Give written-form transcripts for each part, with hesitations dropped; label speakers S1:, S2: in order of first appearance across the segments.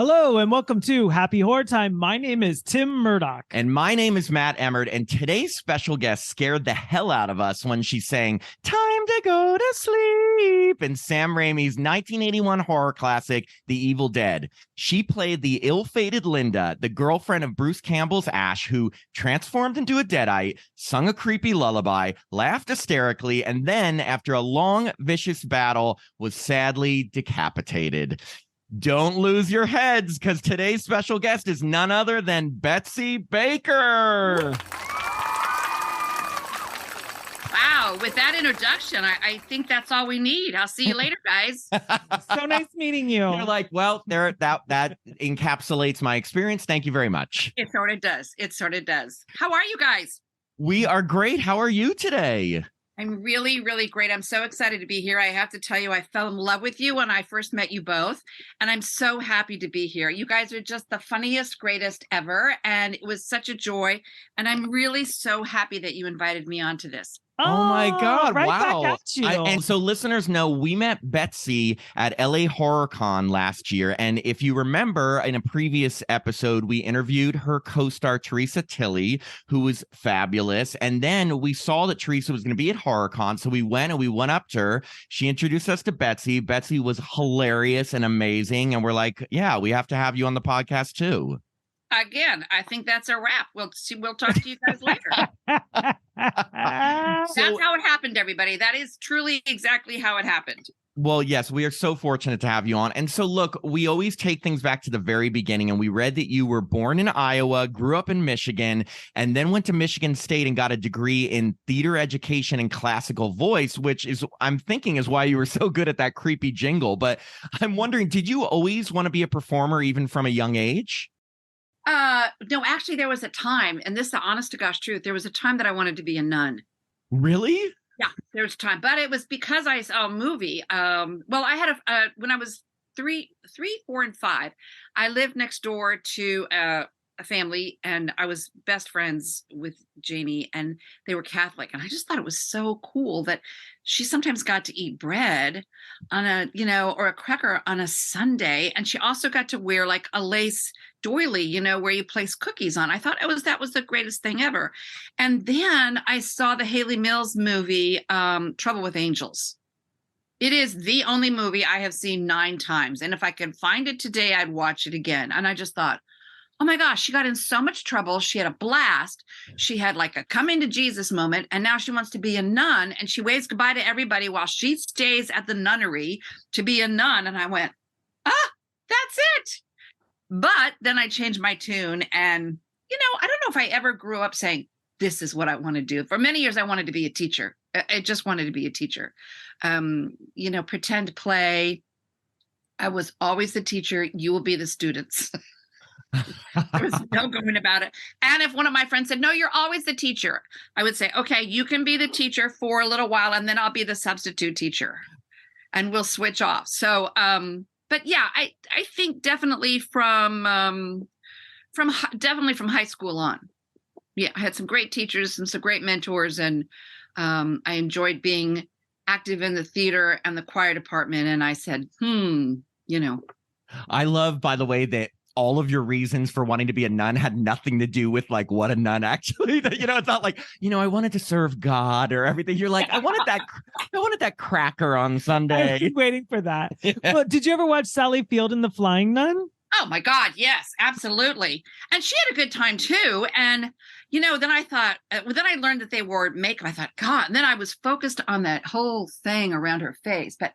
S1: Hello and welcome to Happy Horror Time. My name is Tim Murdoch.
S2: And my name is Matt Emmert. And today's special guest scared the hell out of us when she sang "Time to Go to Sleep" in Sam Raimi's 1981 horror classic, The Evil Dead. She played the ill-fated Linda, the girlfriend of Bruce Campbell's Ash, who transformed into a Deadite, sung a creepy lullaby, laughed hysterically, and then, after a long, vicious battle, was sadly decapitated. Don't lose your heads, because today's special guest is none other than Betsy Baker.
S3: Wow, with that introduction, I think that's all we need. I'll see you later, guys.
S1: So nice meeting you.
S2: You're like, well, that encapsulates my experience. Thank you very much.
S3: It sort of does. It sort of does. How are you guys?
S2: We are great. How are you today?
S3: I'm really, really great. I'm so excited to be here. I have to tell you, I fell in love with you when I first met you both, and I'm so happy to be here. You guys are just the funniest, greatest ever, and it was such a joy, and I'm really so happy that you invited me onto this.
S2: Oh my God.
S1: Right
S2: wow.
S1: back at you.
S2: And so listeners know we met Betsy at LA HorrorCon last year. And if you remember, in a previous episode, we interviewed her co-star Teresa Tilley, who was fabulous. And then we saw that Teresa was going to be at HorrorCon. So we went up to her. She introduced us to Betsy. Betsy was hilarious and amazing. And we're like, yeah, we have to have you on the podcast too.
S3: Again, I think that's a wrap. We'll talk to you guys later. That's how it happened, everybody. That is truly exactly how it happened.
S2: Well, yes, we are so fortunate to have you on. And so, look, we always take things back to the very beginning. And we read that you were born in Iowa, grew up in Michigan, and then went to Michigan State and got a degree in theater education and classical voice, which is, I'm thinking, is why you were so good at that creepy jingle. But I'm wondering, did you always want to be a performer even from a young age?
S3: No, actually, there was a time, and this is the honest to gosh truth. There was a time that I wanted to be a nun.
S2: Really?
S3: Yeah, there was a time, but it was because I saw a movie. Well, I had when I was three, 4, and 5, I lived next door to a family, and I was best friends with Jamie, and they were Catholic, and I just thought it was so cool that she sometimes got to eat bread on or a cracker on a Sunday, and she also got to wear like a lace doily, where you place cookies on. I thought that was the greatest thing ever. And then I saw the Haley Mills movie, Trouble with Angels. It is the only movie I have seen 9 times. And if I could find it today, I'd watch it again. And I just thought, oh my gosh, she got in so much trouble. She had a blast. She had like a come into Jesus moment. And now she wants to be a nun. And she waves goodbye to everybody while she stays at the nunnery to be a nun. And I went, that's it. But then I changed my tune. And, I don't know if I ever grew up saying, this is what I want to do. For many years, I wanted to be a teacher. I just wanted to be a teacher. Pretend play. I was always the teacher. You will be the students. There was no going about it. And if one of my friends said, no, you're always the teacher, I would say, okay, you can be the teacher for a little while, and then I'll be the substitute teacher and we'll switch off. So, but yeah, I think definitely from high school on. Yeah, I had some great teachers and some great mentors, and I enjoyed being active in the theater and the choir department. And I said,
S2: I love, by the way, that all of your reasons for wanting to be a nun had nothing to do with like what a nun actually, it's not like, I wanted to serve God or everything. You're like, I wanted that cracker on Sunday.
S1: I've been waiting for that. Yeah. Well, did you ever watch Sally Field and the Flying Nun?
S3: Oh my God, yes, absolutely. And she had a good time too. And, then I thought, then I learned that they wore makeup. I thought, God, and then I was focused on that whole thing around her face. But,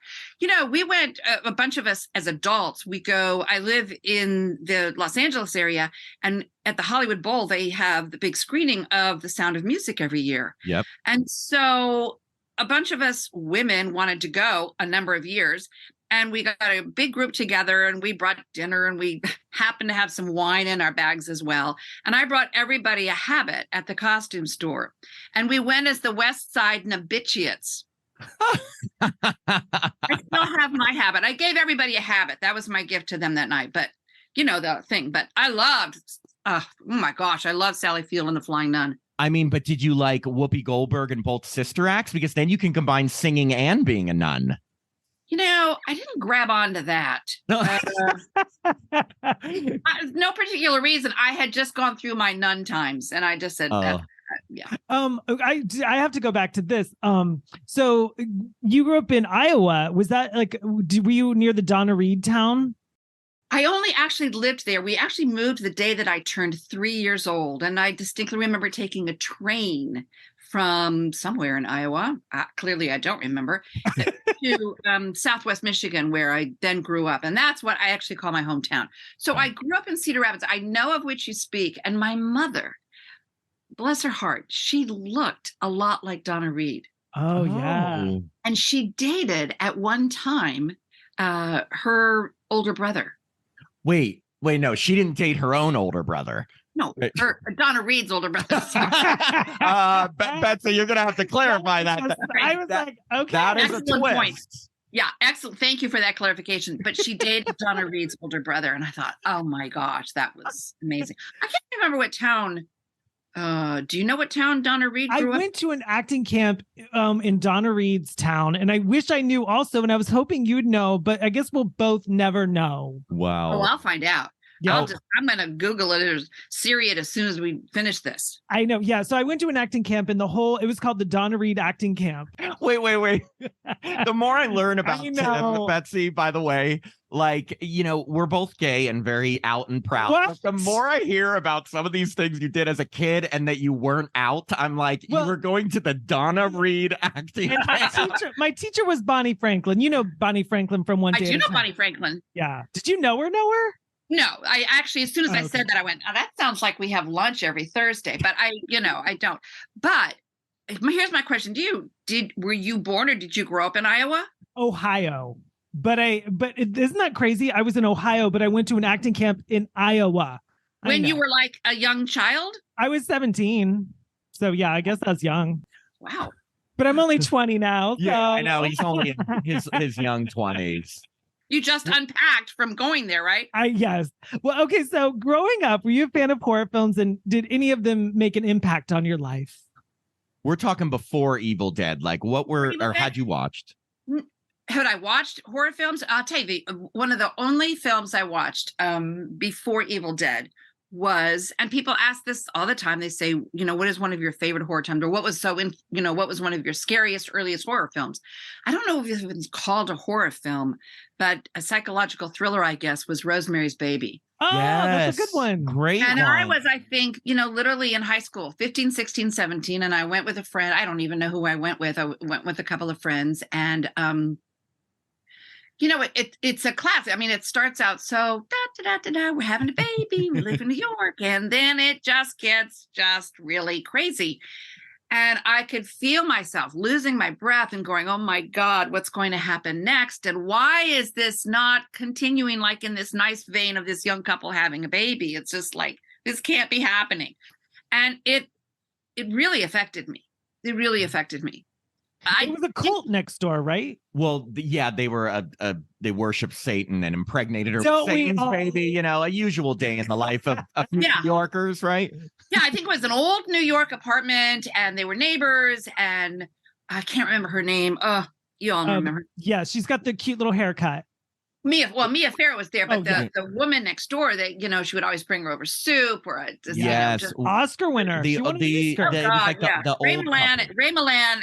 S3: we went, a bunch of us as adults, I live in the Los Angeles area, and at the Hollywood Bowl, they have the big screening of The Sound of Music every year.
S2: Yep.
S3: And so a bunch of us women wanted to go a number of years. And we got a big group together, and we brought dinner, and we happened to have some wine in our bags as well. And I brought everybody a habit at the costume store. And we went as the West Side Nabitchiates. I still have my habit. I gave everybody a habit. That was my gift to them that night. But, the thing. But I loved, oh my gosh, I love Sally Field and the Flying Nun.
S2: I mean, but did you like Whoopi Goldberg and both Sister Acts? Because then you can combine singing and being a nun.
S3: I didn't grab onto that.
S2: No.
S3: No particular reason. I had just gone through my nun times, and I just said,
S2: Oh.
S3: yeah.
S1: I have to go back to this. So you grew up in Iowa. Was that like, were you near the Donna Reed town?
S3: I only actually lived there. We actually moved the day that I turned 3 years old. And I distinctly remember taking a train from somewhere in Iowa. Clearly, I don't remember, to Southwest Michigan, where I then grew up. And that's what I actually call my hometown. So I grew up in Cedar Rapids. I know of which you speak. And my mother, bless her heart, she looked a lot like Donna Reed.
S1: Oh, yeah.
S3: And she dated at one time her older brother.
S2: Wait, no, she didn't date her own older brother.
S3: No, her Donna Reed's older brother.
S2: Betsy, you're gonna have to clarify that.
S1: I was like, okay,
S2: that is
S3: excellent
S2: a twist.
S3: Point. Yeah, excellent. Thank you for that clarification. But she dated Donna Reed's older brother, and I thought, oh my gosh, that was amazing. I can't remember what town. Do you know what town Donna Reed grew up?
S1: I went to an acting camp in Donna Reed's town, and I wish I knew also, and I was hoping you'd know, but I guess we'll both never know.
S2: Wow.
S3: Oh, I'll find out.
S1: Yeah.
S3: I'm going to Google it or Siri it as soon as we finish this.
S1: I know. Yeah. So I went to an acting camp, and it was called the Donna Reed Acting Camp.
S2: Wait. The more I learn about Tim, Betsy, by the way, like, we're both gay and very out and proud. But the more I hear about some of these things you did as a kid and that you weren't out, I'm like, you were going to the Donna Reed acting camp.
S1: My teacher was Bonnie Franklin. You know Bonnie Franklin from One Day.
S3: I do know Bonnie Franklin.
S1: Yeah. Did you know her?
S3: No, I actually, as soon as I said that, I went, oh, that sounds like we have lunch every Thursday, but I don't. But here's my question. Were you born or did you grow up in Iowa?
S1: Ohio. But isn't that crazy? I was in Ohio, but I went to an acting camp in Iowa.
S3: When you were like a young child?
S1: I was 17. So yeah, I guess I was young.
S3: Wow.
S1: But I'm only 20 now. So.
S2: Yeah, I know. He's only in his young 20s.
S3: You just unpacked from going there, right?
S1: Yes. Well, okay. So growing up, were you a fan of horror films, and did any of them make an impact on your life?
S2: We're talking before Evil Dead. Like, had you watched?
S3: Had I watched horror films? I'll tell you, one of the only films I watched before Evil Dead was, and people ask this all the time. They say, what is one of your favorite horror times, or what was what was one of your scariest, earliest horror films? I don't know if it's called a horror film, but a psychological thriller, I guess, was Rosemary's Baby.
S1: Oh, yes. That's a good one.
S2: Great.
S3: And
S2: one.
S3: I was, I think, literally in high school, 15, 16, 17, and I went with a friend. I don't even know who I went with. I went with a couple of friends, and it's a classic. I mean, it starts out so we're having a baby, we live in New York, and then it just gets really crazy. And I could feel myself losing my breath and going, oh my God, what's going to happen next? And why is this not continuing like in this nice vein of this young couple having a baby? It's just like, this can't be happening. And it really affected me. It really affected me.
S1: It was a cult next door, right?
S2: Well, yeah, they were they worship Satan and impregnated her with Satan's baby. A usual day in the life of New Yorkers, right?
S3: Yeah, I think it was an old New York apartment, and they were neighbors, and I can't remember her name. Oh, you all remember?
S1: Yeah, she's got the cute little haircut.
S3: Mia Farrow was there, but the woman next door, she would always bring her over soup or
S1: Oscar winner.
S3: Ray Milland,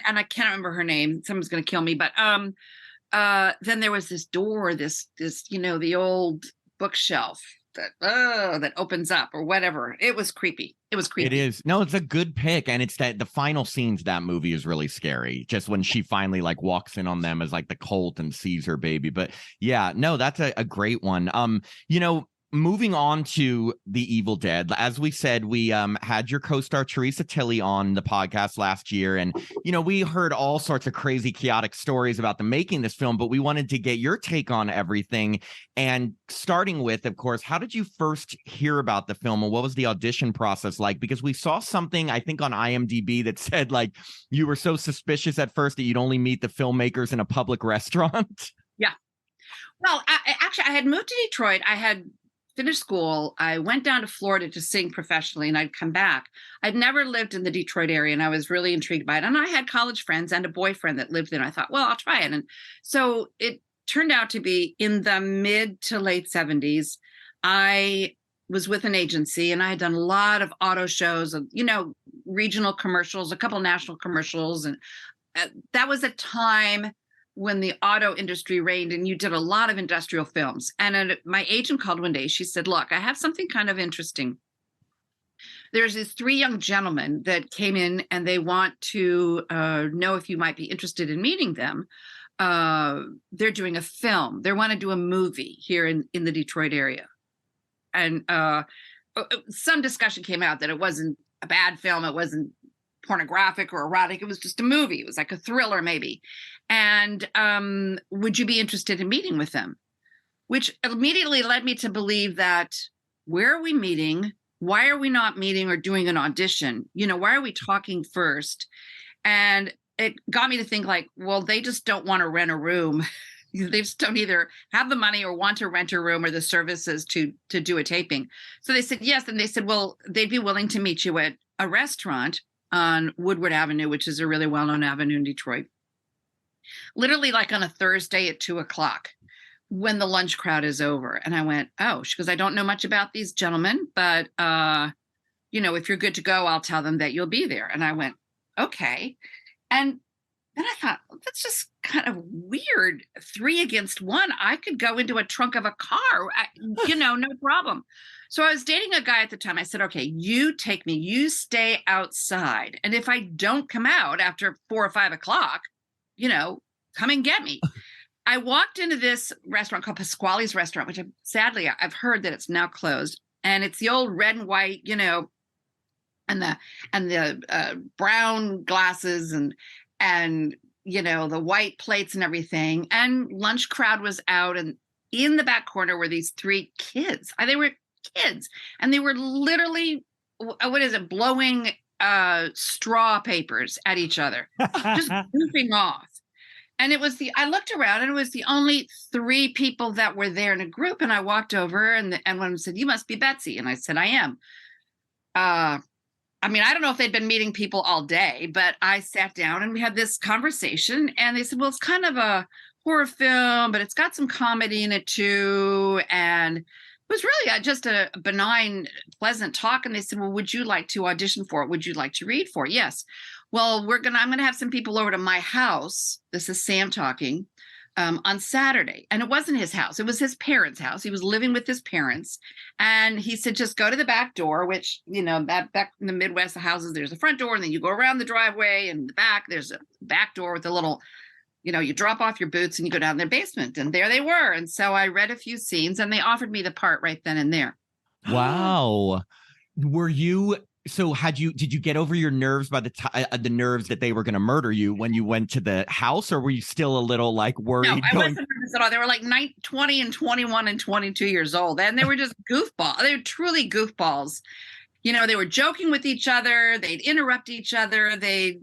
S3: and I can't remember her name. Someone's going to kill me, but then there was this door, this the old bookshelf that opens up or whatever. It was creepy. It is.
S2: No, it's a good pick, and it's that the final scenes of that movie is really scary. Just when she finally walks in on them as the cult and sees her baby. But yeah, no, that's a great one. Moving on to The Evil Dead, as we said, we had your co-star Teresa Tilley on the podcast last year, and we heard all sorts of crazy, chaotic stories about the making this film, but we wanted to get your take on everything. And starting with, of course, how did you first hear about the film, and what was the audition process like? Because we saw something, I think, on IMDb that said you were so suspicious at first that you'd only meet the filmmakers in a public restaurant.
S3: Yeah. Well, I had moved to Detroit. I had finished school. I went down to Florida to sing professionally, and I'd come back. I'd never lived in the Detroit area, and I was really intrigued by it. And I had college friends and a boyfriend that lived there. I thought, well, I'll try it. And so turned out to be in the mid to late 70s. I was with an agency and I had done a lot of auto shows, of, regional commercials, a couple of national commercials. And that was a time when the auto industry reigned and you did a lot of industrial films. And my agent called one day. She said, look, I have something kind of interesting. There's these 3 young gentlemen that came in and they want to know if you might be interested in meeting them. They're doing a film. They want to do a movie here in the Detroit area. And some discussion came out that it wasn't a bad film. It wasn't pornographic or erotic. It was just a movie. It was like a thriller maybe. And would you be interested in meeting with them? Which immediately led me to believe that, where are we meeting? Why are we not meeting or doing an audition? Why are we talking first? And it got me to think like, well, they just don't want to rent a room. They just don't either have the money or want to rent a room or the services to do a taping. So they said yes. And they said, well, they'd be willing to meet you at a restaurant on Woodward Avenue, which is a really well-known avenue in Detroit. Literally like on a Thursday at 2:00 when the lunch crowd is over. And I went, oh, she goes, I don't know much about these gentlemen, but, if you're good to go, I'll tell them that you'll be there. And I went, okay. And then I thought, that's just kind of weird. 3 against 1. I could go into a trunk of a car, no problem. So I was dating a guy at the time. I said, okay, you take me, you stay outside. And if I don't come out after 4 or 5 o'clock, come and get me. I walked into this restaurant called Pasquale's Restaurant, which sadly I've heard that it's now closed. And it's the old red and white, and the brown glasses and the white plates and everything. And lunch crowd was out, and in the back corner were these 3 kids. They were kids, and they were literally, blowing straw papers at each other, just goofing off. And I looked around and it was the only 3 people that were there in a group. And I walked over and one of them said, you must be Betsy. And I said, I am. I don't know if they'd been meeting people all day, but I sat down and we had this conversation and they said, well, it's kind of a horror film, but it's got some comedy in it too. And it was really just a benign, pleasant talk. And they said, well, would you like to audition for it? Would you like to read for it? Yes. Well, I'm going to have some people over to my house. This is Sam talking, on Saturday. And it wasn't his house. It was his parents' house. He was living with his parents. And he said, just go to the back door, which, that back in the Midwest, the houses, there's a front door, and then you go around the driveway, and in the back, there's a back door with a little, you drop off your boots and you go down their basement. And there they were. And so I read a few scenes and they offered me the part right then and there.
S2: Wow. So did you get over your nerves by the nerves that they were going to murder you when you went to the house, or were you still a little like worried?
S3: No, I wasn't nervous at all. They were like 20 and 21 and 22 years old. And they were just goofballs. They were truly goofballs. They were joking with each other. They'd interrupt each other. I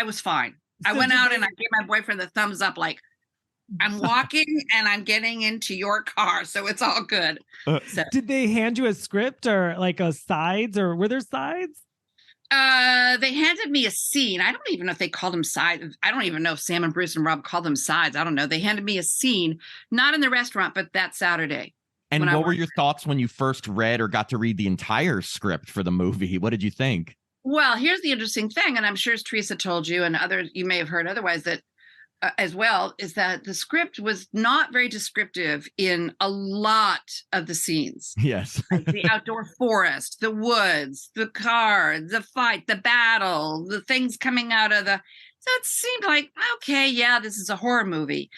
S3: was fine. So I went out and I gave my boyfriend the thumbs up, like, I'm walking and I'm getting into your car, so it's all good. So.
S1: Did they hand you a script or like a sides, or were there sides?
S3: They handed me a scene. I don't even know if they called them sides. I don't even know if Sam and Bruce and Rob called them sides. I don't know. They handed me a scene, not in the restaurant, but that Saturday.
S2: And what were your thoughts when you first read or got to read the entire script for the movie? What did you think?
S3: Well, here's the interesting thing, and I'm sure as Teresa told you and others, you may have heard otherwise, that as well, is that the script was not very descriptive in a lot of the scenes.
S2: Yes.
S3: Like the outdoor forest, the woods, the car, the fight, the battle, the things coming out of the... So it seemed like, okay, yeah, this is a horror movie.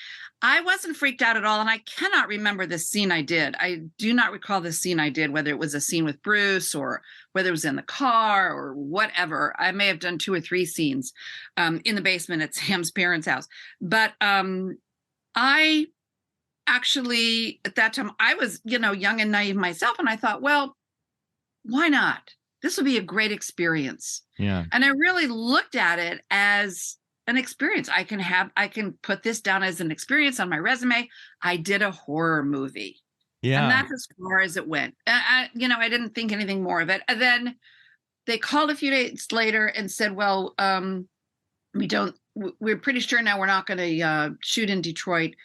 S3: I wasn't freaked out at all, and I cannot remember the scene I did. I do not recall the scene I did, whether it was a scene with Bruce or whether it was in the car or whatever. I may have done 2 or 3 scenes in the basement at Sam's parents' house. But I actually, at that time, I was, young and naive myself, and I thought, well, why not? This would be a great experience.
S2: Yeah.
S3: And I really looked at it as an experience. I can put this down as an experience on my resume. I did a horror movie. Yeah. And that's as far as it went. I didn't think anything more of it. And then they called a few days later and said, well, we don't we're pretty sure now we're not going to shoot in Detroit.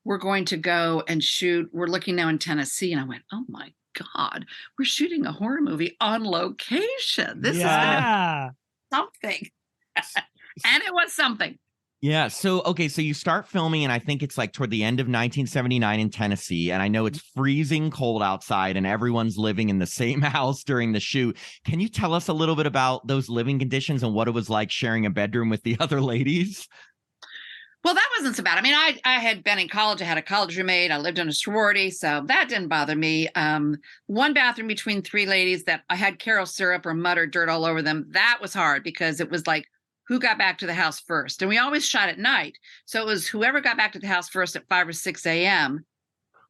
S3: We're going to go and shoot. We're looking now in Tennessee. And I went, oh my God, we're shooting a horror movie on location. This is gonna be something. And it was something.
S2: Yeah. So, okay. So you start filming, and I think it's like toward the end of 1979 in Tennessee. And I know it's freezing cold outside and everyone's living in the same house during the shoot. Can you tell us a little bit about those living conditions and what it was like sharing a bedroom with the other ladies?
S3: Well, that wasn't so bad. I mean, I had been in college. I had a college roommate. I lived in a sorority, so that didn't bother me. One bathroom between 3 ladies that I had Karo syrup or mud or dirt all over them. That was hard because it was like, who got back to the house first? And we always shot at night. So it was whoever got back to the house first at 5 or 6 a.m.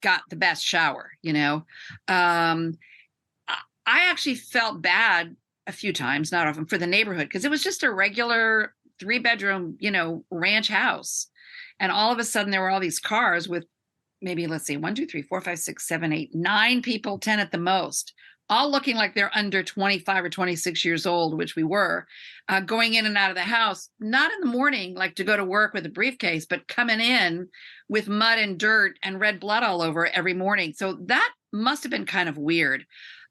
S3: got the best shower, you know? I actually felt bad a few times, not often, for the neighborhood, because it was just a regular 3-bedroom, you know, ranch house. And all of a sudden there were all these cars with maybe, let's see, 1, 2, 3, 4, 5, 6, 7, 8, 9 people, 10 at the most, all looking like they're under 25 or 26 years old, which we were, going in and out of the house, not in the morning, like to go to work with a briefcase, but coming in with mud and dirt and red blood all over every morning. So that must have been kind of weird.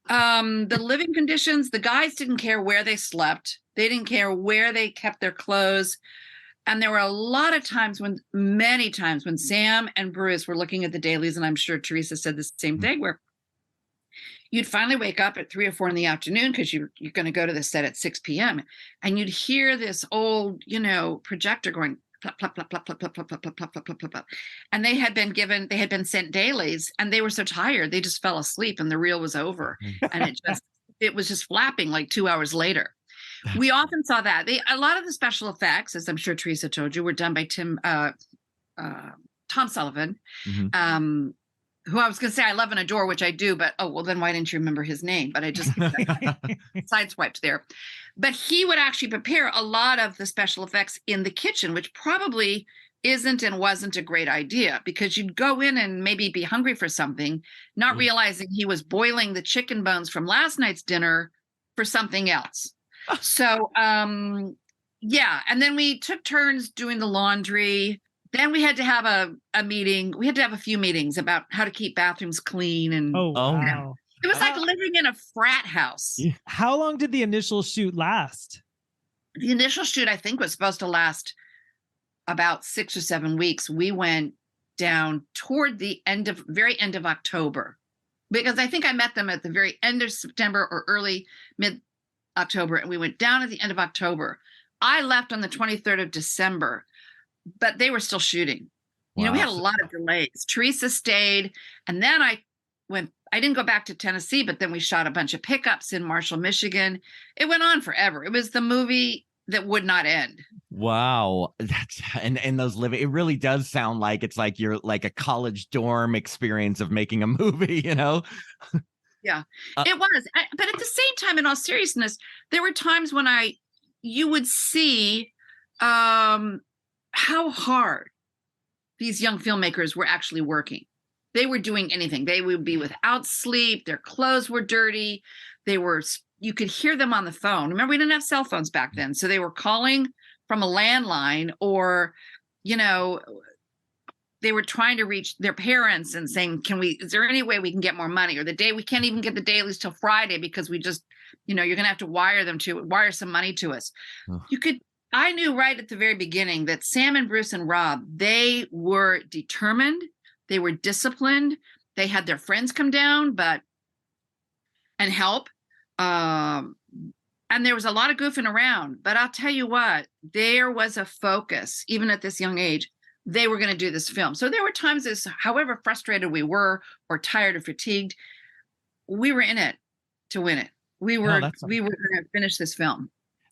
S3: The living conditions, the guys didn't care where they slept. They didn't care where they kept their clothes. And there were a lot of times many times when Sam and Bruce were looking at the dailies, and I'm sure Teresa said the same thing, where you'd finally wake up at 3 or 4 in the afternoon because you're going to go to the set at 6 p.m. and you'd hear this old, you know, projector going plop, plop, plop, plop, plop, plop, plop, plop, plop, plop, plop, plop, plop. And they had been sent dailies, and they were so tired they just fell asleep and the reel was over. And it was just flapping like 2 hours later. We often saw that. A lot of the special effects, as I'm sure Teresa told you, were done by Tom Sullivan.
S2: Mm-hmm.
S3: Who I was going to say I love and adore, which I do, but oh, well, then why didn't you remember his name? But I just sideswiped there. But he would actually prepare a lot of the special effects in the kitchen, which probably isn't and wasn't a great idea, because you'd go in and maybe be hungry for something, not realizing he was boiling the chicken bones from last night's dinner for something else. So, yeah. And then we took turns doing the laundry. Then we had to have a meeting. We had to have a few meetings about how to keep bathrooms clean. And
S1: wow.
S3: You know, it was like living in a frat house.
S1: How long did the initial shoot last?
S3: The initial shoot, I think, was supposed to last about 6 or 7 weeks. We went down toward the very end of October, because I think I met them at the very end of September or early mid-October, and we went down at the end of October. I left on the 23rd of December. But they were still shooting. You know, we had a lot of delays. Teresa stayed. And then I didn't go back to Tennessee, but then we shot a bunch of pickups in Marshall, Michigan. It went on forever. It was the movie that would not end.
S2: Wow. And those living, it really does sound like it's like you're like a college dorm experience of making a movie, you know?
S3: Yeah, it was. But at the same time, in all seriousness, there were times when you would see, how hard these young filmmakers were actually working. They were doing anything. They would be without sleep. Their clothes were dirty. You could hear them on the phone. Remember, we didn't have cell phones back then. So they were calling from a landline, or, you know, they were trying to reach their parents and saying, is there any way we can get more money? Or we can't even get the dailies till Friday because we just, you know, you're going to have to wire some money to us. Oh. I knew right at the very beginning that Sam and Bruce and Rob, they were determined. They were disciplined. They had their friends come down and help. And there was a lot of goofing around. But I'll tell you what, there was a focus, even at this young age. They were going to do this film. So there were times, however frustrated we were or tired or fatigued, we were in it to win it. We were going to finish this film.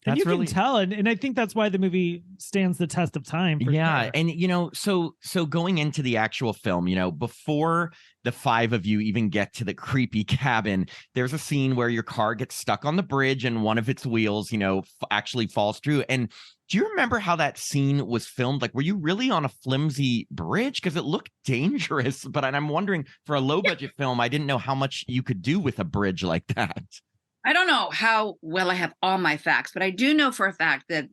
S1: And you can tell, and I think that's why the movie stands the test of time.
S2: Yeah,
S1: sure.
S2: And you know, so going into the actual film, you know, before the 5 of you even get to the creepy cabin, there's a scene where your car gets stuck on the bridge and one of its wheels, you know, actually falls through. And do you remember how that scene was filmed? Like, were you really on a flimsy bridge? Because it looked dangerous. But I'm wondering, for a low budget film, I didn't know how much you could do with a bridge like that.
S3: I don't know how well I have all my facts, but I do know for a fact that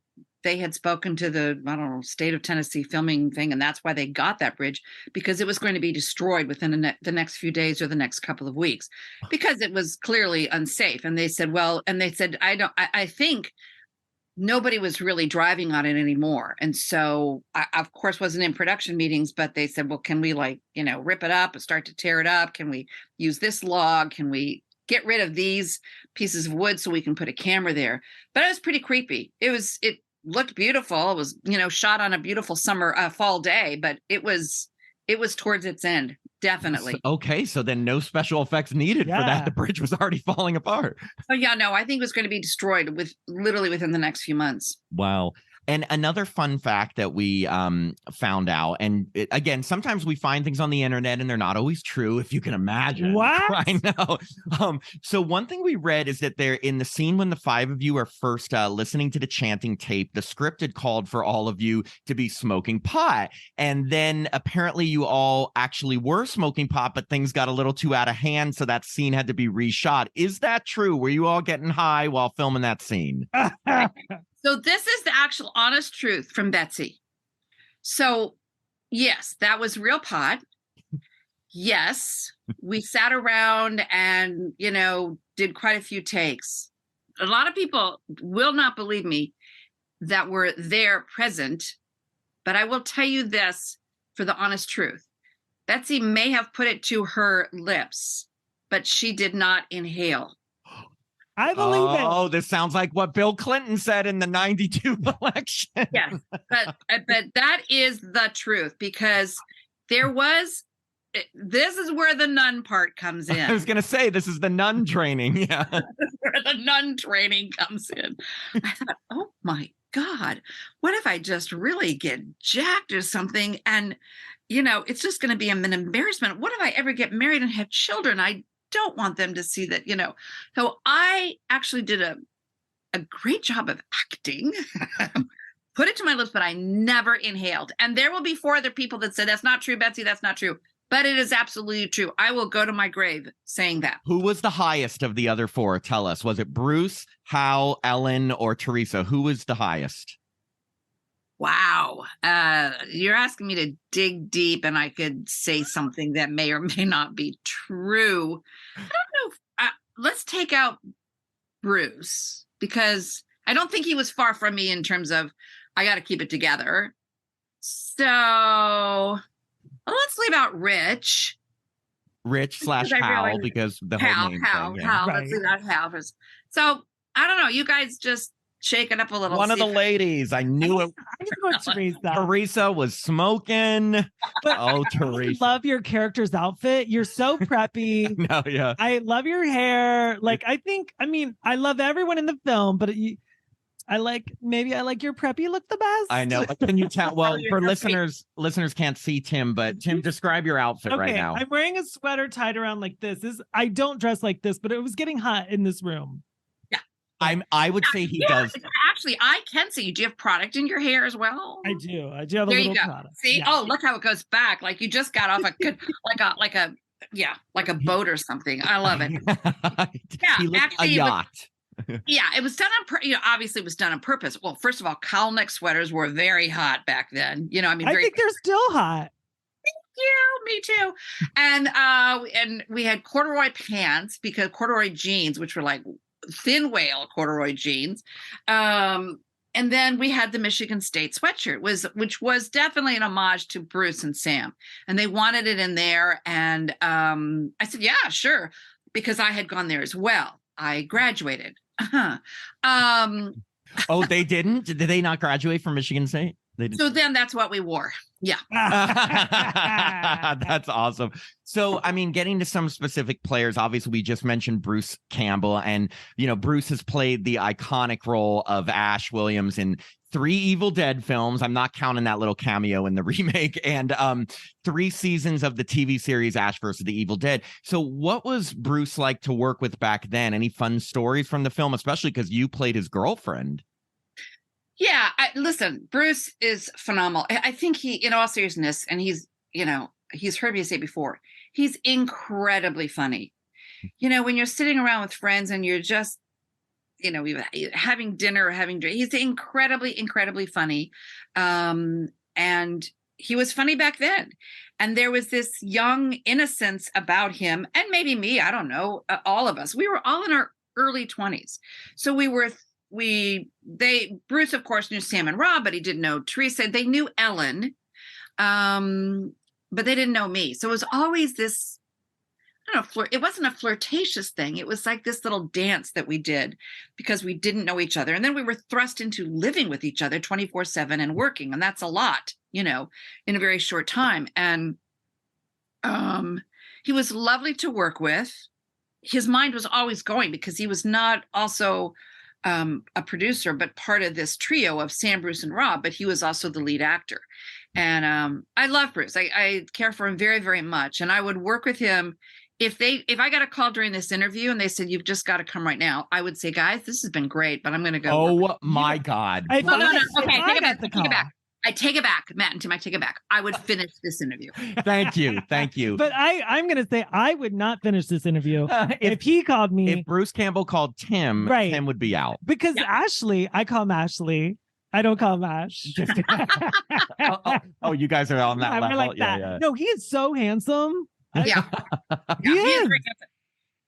S3: they had spoken to the, I don't know, state of Tennessee filming thing, and that's why they got that bridge, because it was going to be destroyed within the next few days or the next couple of weeks, because it was clearly unsafe. And they said, well, and they said, I think nobody was really driving on it anymore. And so I, of course, wasn't in production meetings, but they said, well, can we rip it up and start to tear it up? Can we use this log? Can we get rid of these pieces of wood so we can put a camera there? But it was pretty creepy. It looked beautiful. It was, shot on a beautiful fall day, but it was towards its end. Definitely.
S2: Okay, so then no special effects needed for that. The bridge was already falling apart.
S3: Oh yeah, no, I think it was going to be destroyed literally within the next few months.
S2: Wow. And another fun fact that we found out, and again, sometimes we find things on the internet and they're not always true, if you can imagine.
S1: What?
S2: I know. So one thing we read is that there, in the scene when the five of you are first listening to the chanting tape, the script had called for all of you to be smoking pot. And then apparently you all actually were smoking pot, but things got a little too out of hand, so that scene had to be reshot. Is that true? Were you all getting high while filming that scene?
S3: So this is the actual honest truth from Betsy. So yes, that was real pot. Yes, we sat around and, did quite a few takes. A lot of people will not believe me that were there present, but I will tell you this for the honest truth. Betsy may have put it to her lips, but she did not inhale.
S1: I believe it.
S2: Oh, this sounds like what Bill Clinton said in the 92 election.
S3: Yes, but that is the truth, because this is where the nun part comes in.
S2: I was going to say, this is the nun training. Yeah.
S3: Where the nun training comes in. I thought, oh my God, what if I just really get jacked or something? And, it's just going to be an embarrassment. What if I ever get married and have children? I don't want them to see that, So I actually did a great job of acting, put it to my lips, but I never inhaled. And there will be 4 other people that said, that's not true, Betsy, that's not true. But it is absolutely true. I will go to my grave saying that. Who
S2: was the highest of the other 4? Tell us. Was it Bruce, Hal, Ellen, or Teresa? Who was the highest?
S3: Wow. You're asking me to dig deep, and I could say something that may or may not be true. I don't know. Let's take out Bruce, because I don't think he was far from me in terms of I got to keep it together. So let's leave out Rich.
S2: Rich/Hal, because the whole name thing. Yeah.
S3: Hal. Right. Let's leave out Hal. So I don't know. You guys just shake it up a little.
S2: One of the ladies. I knew it.
S1: I know Teresa.
S2: Teresa was smoking. Oh, Teresa.
S1: I love your character's outfit. You're so preppy.
S2: No, yeah.
S1: I love your hair. I love everyone in the film, but I like your preppy look the best.
S2: I know. Can you tell? Well, for
S3: preppy.
S2: listeners can't see Tim, but Tim, describe your outfit right now.
S1: I'm wearing a sweater tied around like this. I don't dress like this, but it was getting hot in this room.
S2: I would say he does.
S3: Actually, I can see you. Do you have product in your hair as well?
S1: I do. I do have a little product.
S3: See? Yeah. Oh, look how it goes back. Like you just got off like a boat or something. I love it.
S2: Yeah, actually, a yacht.
S3: It was done on obviously it was done on purpose. Well, first of all, cowl neck sweaters were very hot back then.
S1: I think they're still hot.
S3: Me too. And we had corduroy pants, because corduroy jeans, which were like thin whale corduroy jeans. And then we had the Michigan State sweatshirt, which was definitely an homage to Bruce and Sam. And they wanted it in there. And I said, yeah, sure, because I had gone there as well. I graduated.
S2: Oh, they didn't? Did they not graduate from Michigan State? They didn't.
S3: So then that's what we wore. Yeah.
S2: That's awesome. So, getting to some specific players, obviously we just mentioned Bruce Campbell, and, Bruce has played the iconic role of Ash Williams in 3 Evil Dead films. I'm not counting that little cameo in the remake, and 3 seasons of the TV series Ash versus the Evil Dead. So what was Bruce like to work with back then? Any fun stories from the film, especially because you played his girlfriend?
S3: Yeah, listen, Bruce is phenomenal. I think he, in all seriousness, and he's heard me say before, he's incredibly funny. When you're sitting around with friends and you're just, we were having dinner, having drink. He's incredibly, incredibly funny. And he was funny back then. And there was this young innocence about him, and maybe me, I don't know, all of us. We were all in our early 20s. So Bruce, of course, knew Sam and Rob, but he didn't know Teresa. They knew Ellen, but they didn't know me. So it was always this, I don't know, it wasn't a flirtatious thing. It was like this little dance that we did because we didn't know each other. And then we were thrust into living with each other 24/7 and working. And that's a lot, in a very short time. And he was lovely to work with. His mind was always going because he was not also a producer, but part of this trio of Sam, Bruce, and Rob, but he was also the lead actor. And I love Bruce. I care for him very, very much. And I would work with him. If I got a call during this interview and they said, you've just got to come right now, I would say, guys, this has been great, but I'm going to go.
S2: Oh my God.
S3: No. Okay, take it back. I take it back, Matt and Tim. I take it back. I would finish this interview.
S2: Thank you.
S1: But I'm going to say I would not finish this interview if he called me.
S2: If Bruce Campbell called Tim, right. Tim would be out.
S1: Because Ashley, I call him Ashley. I don't call him Ash.
S2: You guys are on that level.
S1: Like that. Yeah. No, he is so handsome.
S3: Yeah. He is very handsome.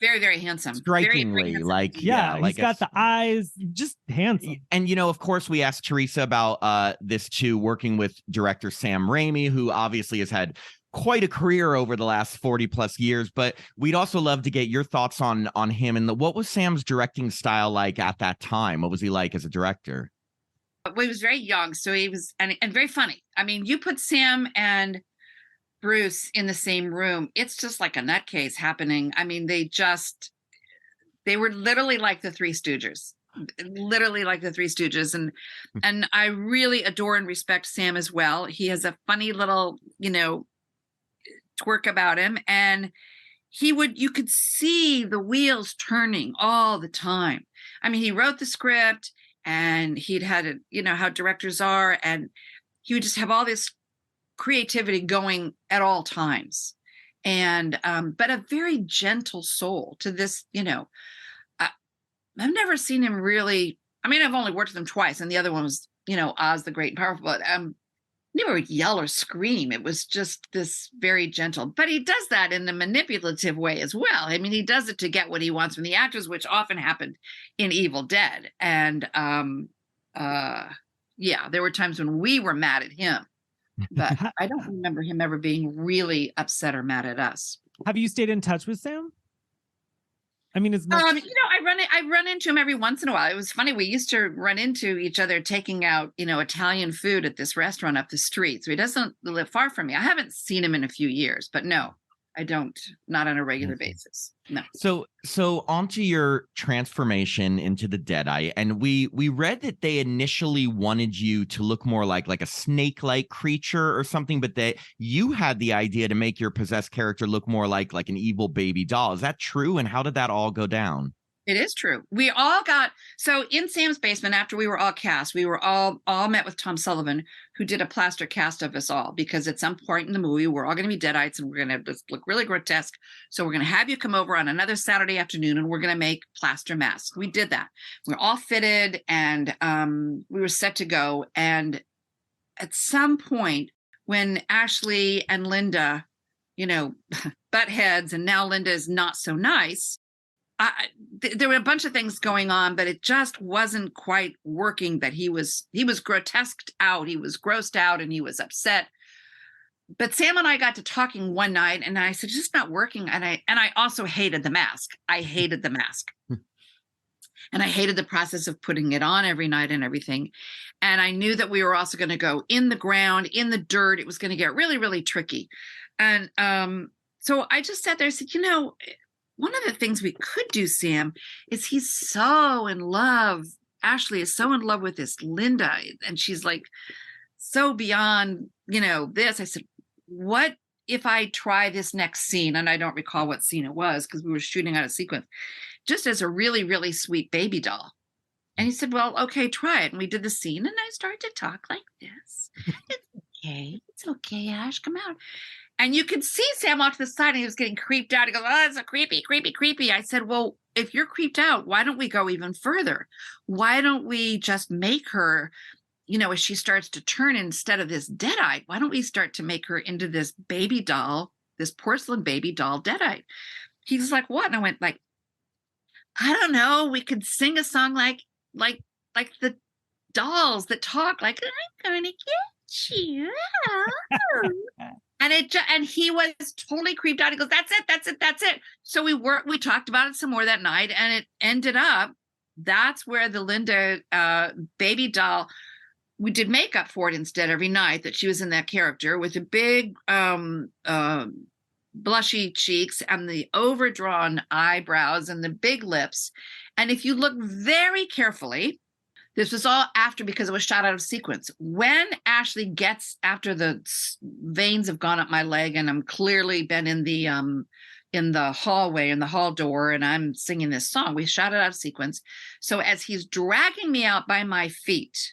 S3: Very, very handsome.
S2: Strikingly,
S3: very handsome.
S2: like
S1: he's got the eyes, just handsome.
S2: And of course, we asked Teresa about this too, working with director Sam Raimi, who obviously has had quite a career over the last 40 plus years. But we'd also love to get your thoughts on him and what was Sam's directing style like at that time? What was he like as a director?
S3: Well, he was very young, so he was and very funny. I mean, you put Sam and Bruce in the same room, it's just like a nutcase happening. I mean, they were literally like the Three Stooges, and I really adore and respect Sam as well. He has a funny little, twerk about him, and you could see the wheels turning all the time. I mean, he wrote the script, and he'd had how directors are, and he would just have all this creativity going at all times, and but a very gentle soul to this. I've never seen him really. I mean, I've only worked with him twice, and the other one was Oz the Great and Powerful, but never yell or scream. It was just this very gentle, but he does that in a manipulative way as well. I mean, he does it to get what he wants from the actors, which often happened in Evil Dead. And there were times when we were mad at him, but I don't remember him ever being really upset or mad at us.
S1: Have you stayed in touch with Sam? I mean, as much...
S3: I run into him every once in a while. It was funny. We used to run into each other taking out, Italian food at this restaurant up the street. So he doesn't live far from me. I haven't seen him in a few years, but no, I don't, not on a regular basis. No.
S2: So onto your transformation into the Deadite, and we read that they initially wanted you to look more like a snake-like creature or something, but that you had the idea to make your possessed character look more like an evil baby doll. Is that true? And how did that all go down?
S3: It is true. We all so in Sam's basement, after we were all cast, we were all met with Tom Sullivan, who did a plaster cast of us all, because at some point in the movie, we're all going to be Deadites and we're going to look really grotesque. So we're going to have you come over on another Saturday afternoon and we're going to make plaster masks. We did that. We're all fitted and we were set to go. And at some point when Ashley and Linda, butt heads, and now Linda is not so nice, there were a bunch of things going on, but it just wasn't quite working. That he was grotesqued out, he was grossed out, and he was upset. But Sam and I got to talking one night, and I said, it's just not working. And I also hated the mask. I hated the mask. And I hated the process of putting it on every night and everything. And I knew that we were also going to go in the ground, in the dirt. It was going to get really, really tricky. And so I just sat there and said, one of the things we could do, Sam, is he's so in love. Ashley is so in love with this Linda, and she's like so beyond, this. I said, what if I try this next scene? And I don't recall what scene it was because we were shooting out a sequence, just as a really, really sweet baby doll. And he said, well, okay, try it. And we did the scene, and I started to talk like this. It's It's okay, Ash, come out. And you could see Sam off to the side and he was getting creeped out. He goes, oh, it's a creepy, creepy, creepy. I said, well, if you're creeped out, why don't we go even further? Why don't we just make her, as she starts to turn instead of this Deadite, why don't we start to make her into this baby doll, this porcelain baby doll Deadite? He's like, what? And I went like, I don't know. We could sing a song like the dolls that talk like, I'm gonna get you. And he was totally creeped out. He goes, that's it. So we talked about it some more that night, and it ended up, that's where the Linda baby doll, we did makeup for it instead every night, that she was in that character with the big blushy cheeks and the overdrawn eyebrows and the big lips. And if you look very carefully, this was all after, because it was shot out of sequence. When Ashley gets, after the veins have gone up my leg and I'm clearly been in the hallway, in the hall door, and I'm singing this song, we shot it out of sequence. So as he's dragging me out by my feet,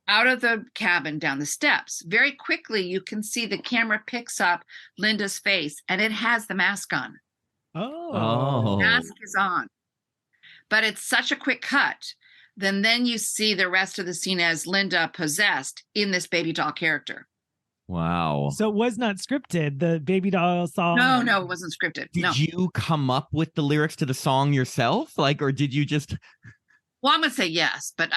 S3: out of the cabin down the steps, very quickly you can see the camera picks up Linda's face and it has the mask on.
S1: Oh.
S3: The mask is on. But it's such a quick cut. Then you see the rest of the scene as Linda possessed in this baby doll character.
S2: Wow.
S1: So it was not scripted, the baby doll song?
S3: No, it wasn't scripted.
S2: Did you come up with the lyrics to the song yourself? Or did you just...
S3: Well, I'm going to say yes, but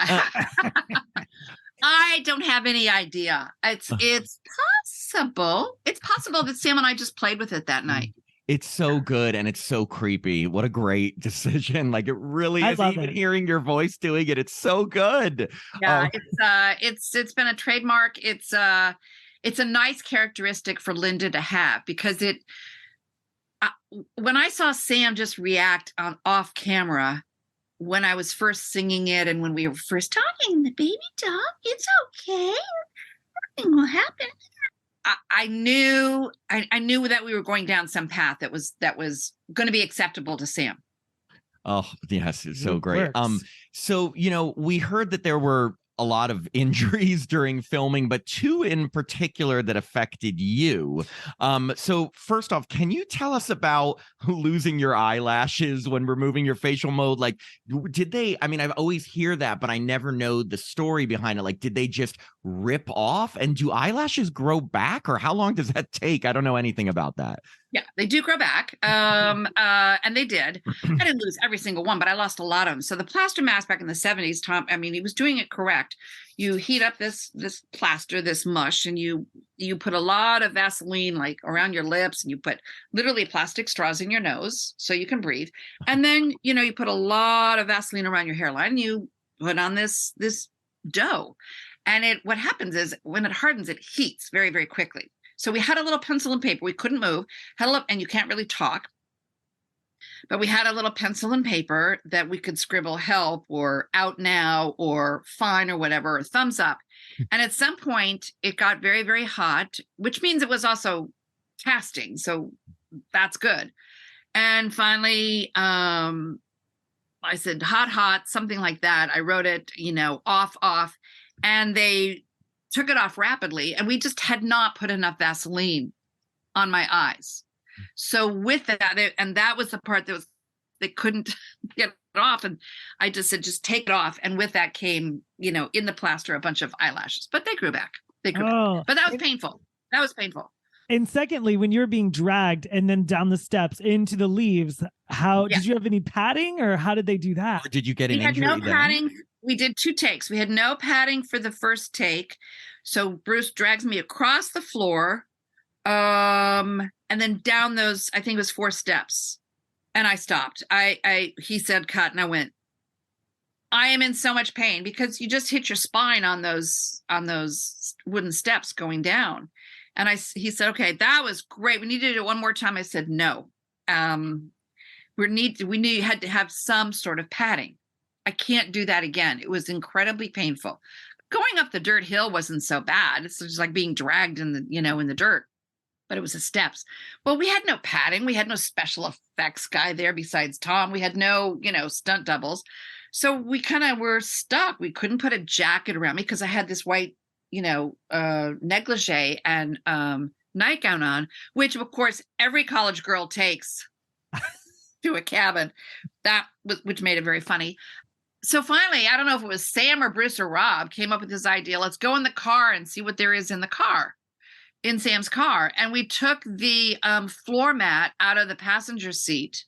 S3: I don't have any idea. It's possible. It's possible that Sam and I just played with it that night.
S2: It's so good and it's so creepy. What a great decision. It really is. Even hearing your voice doing it, it's so good.
S3: Yeah, it's been a trademark. It's a nice characteristic for Linda to have, because when I saw Sam just react off camera when I was first singing it and when we were first talking, the baby doll, it's okay, nothing will happen. I knew that we were going down some path that was going to be acceptable to Sam.
S2: Oh, yes, it's so great.
S1: Works.
S2: So, we heard that there were a lot of injuries during filming, but two in particular that affected you. So first off, can you tell us about losing your eyelashes when removing your facial mold? Did they, I've always hear that, but I never know the story behind it. Did they just rip off? And do eyelashes grow back, or how long does that take? I don't know anything about that.
S3: Yeah, they do grow back. And they did. I didn't lose every single one, but I lost a lot of them. So the plaster mask back in the 70s, Tom, he was doing it correct. You heat up this plaster, this mush, and you put a lot of Vaseline around your lips, and you put literally plastic straws in your nose so you can breathe. And then, you put a lot of Vaseline around your hairline, and you put on this dough. And what happens is when it hardens, it heats very, very quickly. So we had a little pencil and paper. We couldn't move. And you can't really talk. But we had a little pencil and paper that we could scribble help or out now or fine or whatever, or thumbs up. And at some point, it got very, very hot, which means it was also casting. So that's good. And finally, I said, hot, something like that. I wrote it, off. And they took it off rapidly, and we just had not put enough Vaseline on my eyes. So with that, and that was the part that they couldn't get it off, and I just said, just take it off. And with that came, in the plaster, a bunch of eyelashes, but they grew back. But that was painful.
S1: And secondly, when you were being dragged and then down the steps into the leaves, did you have any padding, or how did they do that?
S2: Or did you get an injury?
S3: We had no padding. We did 2 takes. We had no padding for the first take. So Bruce drags me across the floor, and then down those, I think it was 4 steps. And I stopped. He said, cut. And I went, I am in so much pain, because you just hit your spine on those wooden steps going down. And he said, okay, that was great. We need to do it one more time. I said, no. We had to have some sort of padding. I can't do that again. It was incredibly painful. Going up the dirt hill wasn't so bad. It's just like being dragged in the dirt, but it was the steps. Well, we had no padding. We had no special effects guy there besides Tom. We had no, stunt doubles. So we kind of were stuck. We couldn't put a jacket around me because I had this white, negligee and nightgown on, which of course every college girl takes to a cabin. Which made it very funny. So finally, I don't know if it was Sam or Bruce or Rob came up with this idea. Let's go in the car and see what there is in the car, in Sam's car. And we took the floor mat out of the passenger seat.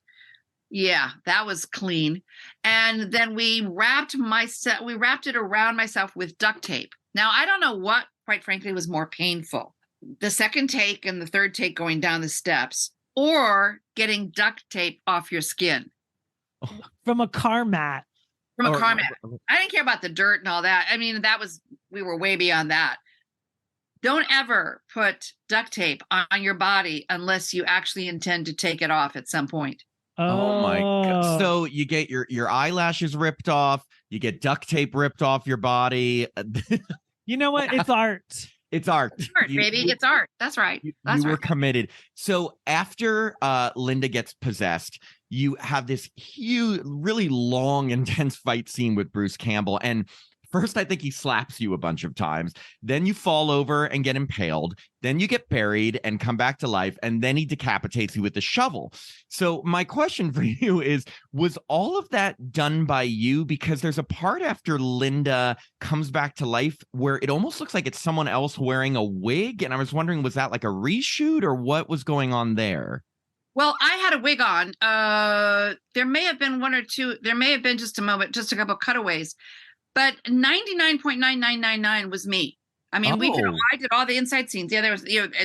S3: Yeah, that was clean. And then we wrapped it around myself with duct tape. Now, I don't know what, quite frankly, was more painful. The second take and the third take going down the steps, or getting duct tape off your skin.
S1: From a car mat.
S3: From a car mat. I didn't care about the dirt and all that. I mean, we were way beyond that. Don't ever put duct tape on your body unless you actually intend to take it off at some point.
S2: Oh my God. So you get your eyelashes ripped off, you get duct tape ripped off your body.
S1: You know what? It's art.
S2: It's art.
S3: It's art, baby. It's art. That's right.
S2: You were committed. So after Linda gets possessed, you have this huge, really long, intense fight scene with Bruce Campbell. And first, I think he slaps you a bunch of times. Then you fall over and get impaled. Then you get buried and come back to life. And then he decapitates you with a shovel. So my question for you is, was all of that done by you? Because there's a part after Linda comes back to life where it almost looks like it's someone else wearing a wig. And I was wondering, was that like a reshoot or what was going on there?
S3: Well, I had a wig on. There may have been one or two. There may have been just a moment, just a couple of cutaways. But 99.9999 was me. I mean, I did all the inside scenes. Yeah,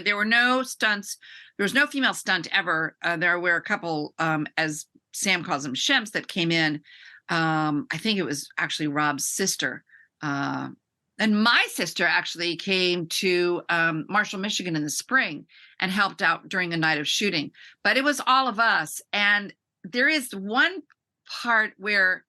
S3: there were no stunts. There was no female stunt ever. There were a couple, as Sam calls them, shemps that came in. I think it was actually Rob's sister. And my sister actually came to Marshall, Michigan in the spring and helped out during a night of shooting. But it was all of us. And there is one part where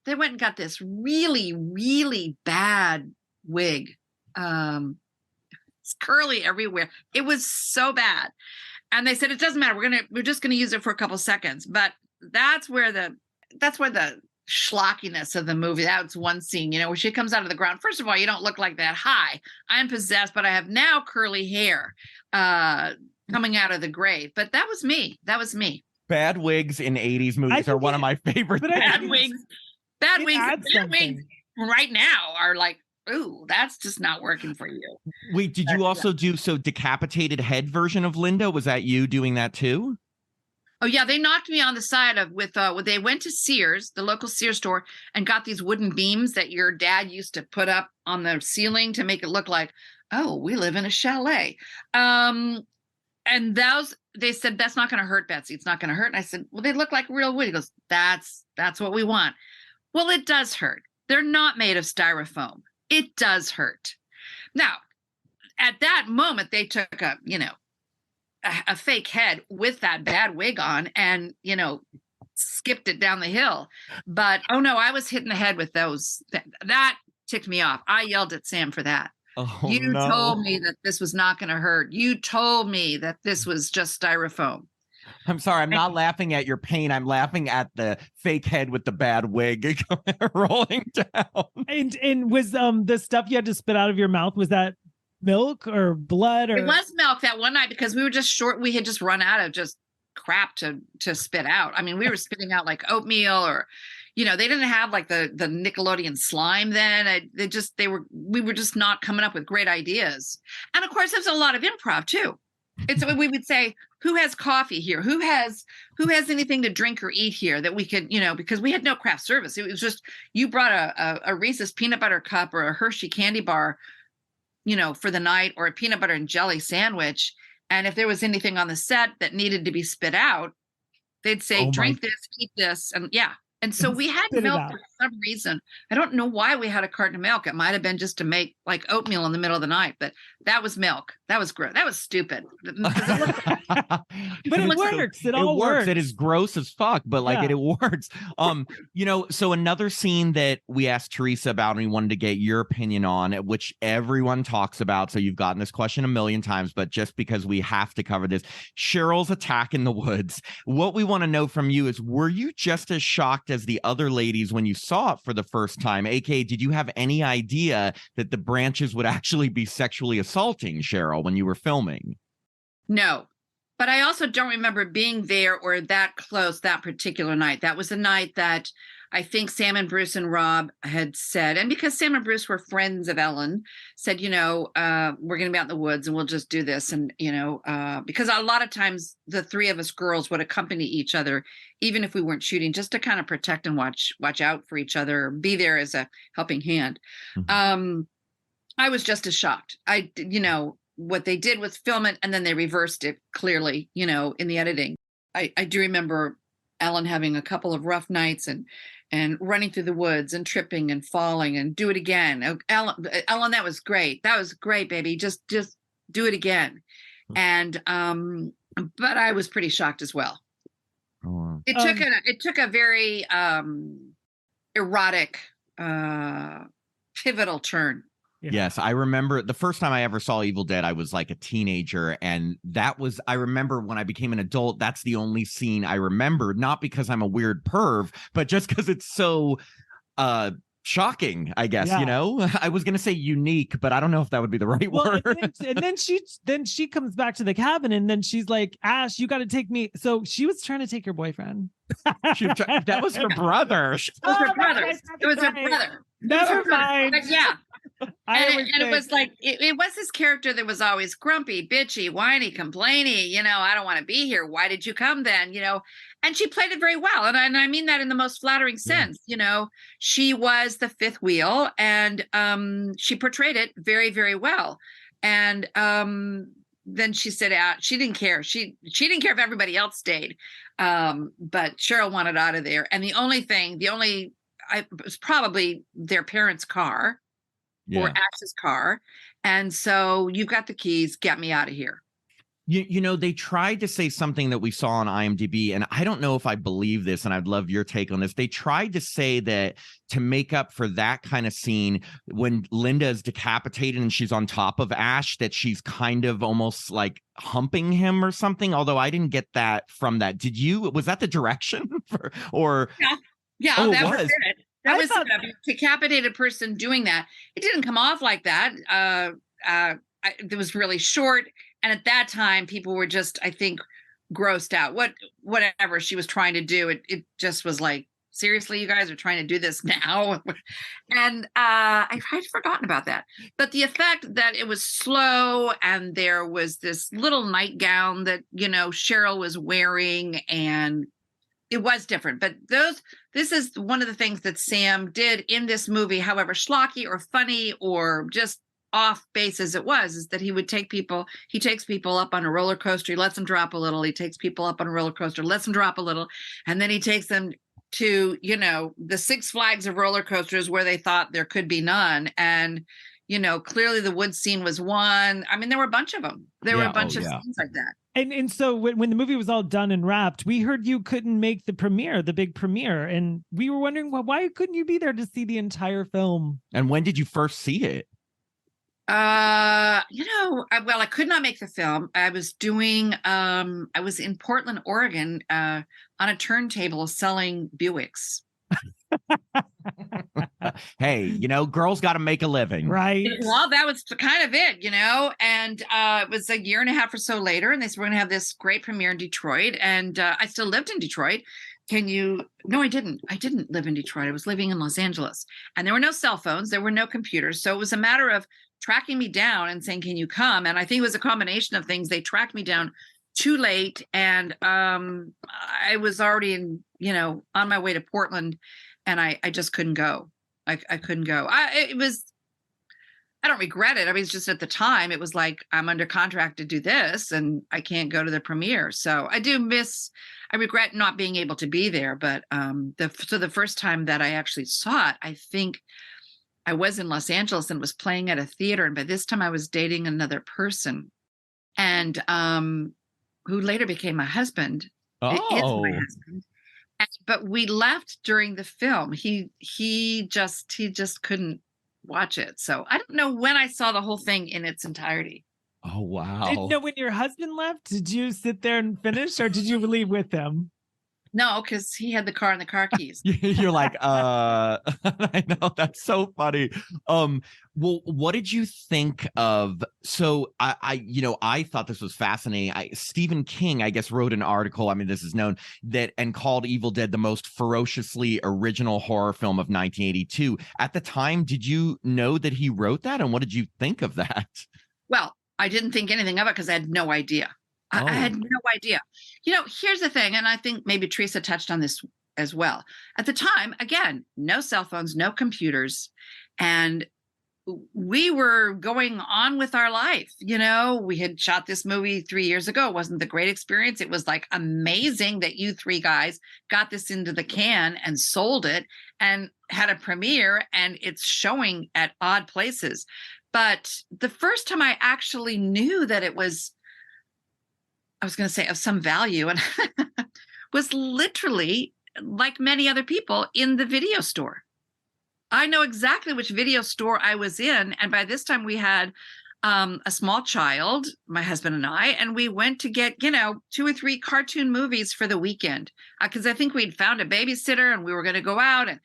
S3: they went and got this really, really bad wig. It's curly everywhere. It was so bad. And they said, it doesn't matter. We're just gonna use it for a couple seconds. But that's where the schlockiness of the movie. That's one scene, where she comes out of the ground. First of all, you don't look like that. Hi, I'm possessed, but I have now curly hair coming out of the grave. But that was me.
S2: Bad wigs in 80s movies are one of my favorite.
S3: Bad wigs. Bad wigs right now are like, ooh, that's just not working for you.
S2: Wait, did you also do decapitated head version of Linda? Was that you doing that too?
S3: Oh yeah, they knocked me on the side they went to Sears, the local Sears store, and got these wooden beams that your dad used to put up on the ceiling to make it look like, oh, we live in a chalet. And they said, that's not going to hurt, Betsy. It's not going to hurt. And I said, well, they look like real wood. He goes, that's what we want. Well, it does hurt. They're not made of styrofoam. It does hurt. Now, at that moment, they took a fake head with that bad wig on and, skipped it down the hill. But, oh no, I was hitting the head with those. That ticked me off. I yelled at Sam for that.
S2: Oh,
S3: you
S2: no.
S3: told me that this was not going to hurt. You told me that this was just styrofoam.
S2: I'm sorry, I'm not laughing at your pain. I'm laughing at the fake head with the bad wig rolling down.
S1: And was the stuff you had to spit out of your mouth, was that milk or blood? Or it
S3: was milk that one night because we were just short. We had just run out of just crap to spit out. I mean, we were spitting out like oatmeal or, they didn't have like the Nickelodeon slime then. We were just not coming up with great ideas. And of course, there's a lot of improv too. It's we would say, who has coffee here? Who has anything to drink or eat here that we could, because we had no craft service. It was just, you brought a Reese's peanut butter cup or a Hershey candy bar, for the night, or a peanut butter and jelly sandwich. And if there was anything on the set that needed to be spit out, they'd say, drink this, eat this. And yeah. And so we had milk for some reason. I don't know why we had a carton of milk. It might have been just to make like oatmeal in the middle of the night, but that was milk. That was gross. That was stupid. But
S1: it works. It all works.
S2: It is gross as fuck, but it works. So another scene that we asked Teresa about and we wanted to get your opinion on, which everyone talks about. So you've gotten this question a million times, but just because we have to cover this, Cheryl's attack in the woods. What we want to know from you is, were you just as shocked as the other ladies when you saw it for the first time? AKA, did you have any idea that the branches would actually be sexually assaulting Cheryl when you were filming?
S3: No, but I also don't remember being there or that close that particular night. That was the night that I think Sam and Bruce and Rob had said, and because Sam and Bruce were friends of Ellen, said, we're going to be out in the woods and we'll just do this. And, because a lot of times the three of us girls would accompany each other, even if we weren't shooting, just to kind of protect and watch out for each other, be there as a helping hand. Mm-hmm. I was just as shocked. What they did was film it and then they reversed it clearly, in the editing. I do remember Ellen having a couple of rough nights and running through the woods and tripping and falling and do it again. Ellen, that was great. That was great, baby. Just do it again. And but I was pretty shocked as well. Oh, wow. It took a very erotic pivotal turn.
S2: Yeah. Yes, I remember the first time I ever saw Evil Dead, I was like a teenager. And I remember when I became an adult, that's the only scene I remember, not because I'm a weird perv, but just because it's so shocking, I guess, I was going to say unique, but I don't know if that would be the right word.
S1: And then she comes back to the cabin and then she's like, Ash, you got to take me. So she was trying to take your boyfriend.
S2: That was her brother.
S3: It was her brother. It was her brother.
S1: Never mind.
S3: But yeah. And it was like, it was this character that was always grumpy, bitchy, whiny, complainy, I don't want to be here. Why did you come then? And she played it very well. And I mean that in the most flattering sense. She was the fifth wheel and she portrayed it very, very well. And then she said out, she didn't care. She didn't care if everybody else stayed. But Cheryl wanted out of there. And it was probably their parents' car. Or Ash's car. And so you've got the keys, get me out of here.
S2: They tried to say something that we saw on IMDb, and I don't know if I believe this, and I'd love your take on this. They tried to say that to make up for that kind of scene, when Linda is decapitated and she's on top of Ash, that she's kind of almost like humping him or something, although I didn't get that from that. Was that the direction?
S3: Yeah,
S2: oh,
S3: that was it. That was a decapitated person doing that. It didn't come off like that. It was really short. And at that time, people were just, I think, grossed out. Whatever she was trying to do, it just was like, seriously, you guys are trying to do this now? And I had forgotten about that. But the effect that it was slow and there was this little nightgown that, Cheryl was wearing, and it was different. But this is one of the things that Sam did in this movie, however schlocky or funny or just off base as it was, is that he takes people up on a roller coaster, he lets them drop a little, he takes people up on a roller coaster, lets them drop a little, and then he takes them to, the Six Flags of roller coasters where they thought there could be none. And, clearly the woods scene was one. I mean, there were a bunch of them. There were a bunch of scenes like that.
S1: And so when the movie was all done and wrapped, we heard you couldn't make the big premiere. And we were wondering, well, why couldn't you be there to see the entire film?
S2: And when did you first see it?
S3: I could not make the film. I was doing, I was in Portland, Oregon, on a turntable selling Buicks.
S2: Hey, girls got to make a living.
S1: Right.
S3: Well, that was kind of it, and it was a year and a half or so later, and they said, we're going to have this great premiere in Detroit. And I still lived in Detroit. No, I didn't. I didn't live in Detroit. I was living in Los Angeles, and there were no cell phones. There were no computers. So it was a matter of tracking me down and saying, can you come? And I think it was a combination of things. They tracked me down too late. And I was already on my way to Portland, and I just couldn't go. I couldn't go. I don't regret it. I mean, it's just at the time it was like, I'm under contract to do this and I can't go to the premiere. So I regret not being able to be there. But the first time that I actually saw it, I think I was in Los Angeles and was playing at a theater. And by this time I was dating another person, and who later became my husband.
S2: Oh.
S3: Is my husband. But we left during the film. He just couldn't watch it. So I don't know when I saw the whole thing in its entirety.
S2: Oh, wow.
S1: When your husband left, did you sit there and finish, or did you leave with him?
S3: No, because he had the car and the car keys.
S2: You're like, I know, that's so funny. Well, what did you think of? So I thought this was fascinating. Stephen King, I guess, wrote an article. I mean, this is known that and called Evil Dead the most ferociously original horror film of 1982. At the time, did you know that he wrote that, and what did you think of that?
S3: Well, I didn't think anything of it because I had no idea. I had no idea. Here's the thing, and I think maybe Teresa touched on this as well. At the time, again, no cell phones, no computers, and we were going on with our life. We had shot this movie 3 years ago. It wasn't the great experience. It was like amazing that you three guys got this into the can and sold it and had a premiere, and it's showing at odd places. But the first time I actually knew that it was, I was going to say, of some value, and was literally, like many other people, in the video store. I know exactly which video store I was in. And by this time we had a small child, my husband and I, and we went to get, 2 or 3 cartoon movies for the weekend. Because I think we'd found a babysitter and we were going to go out, and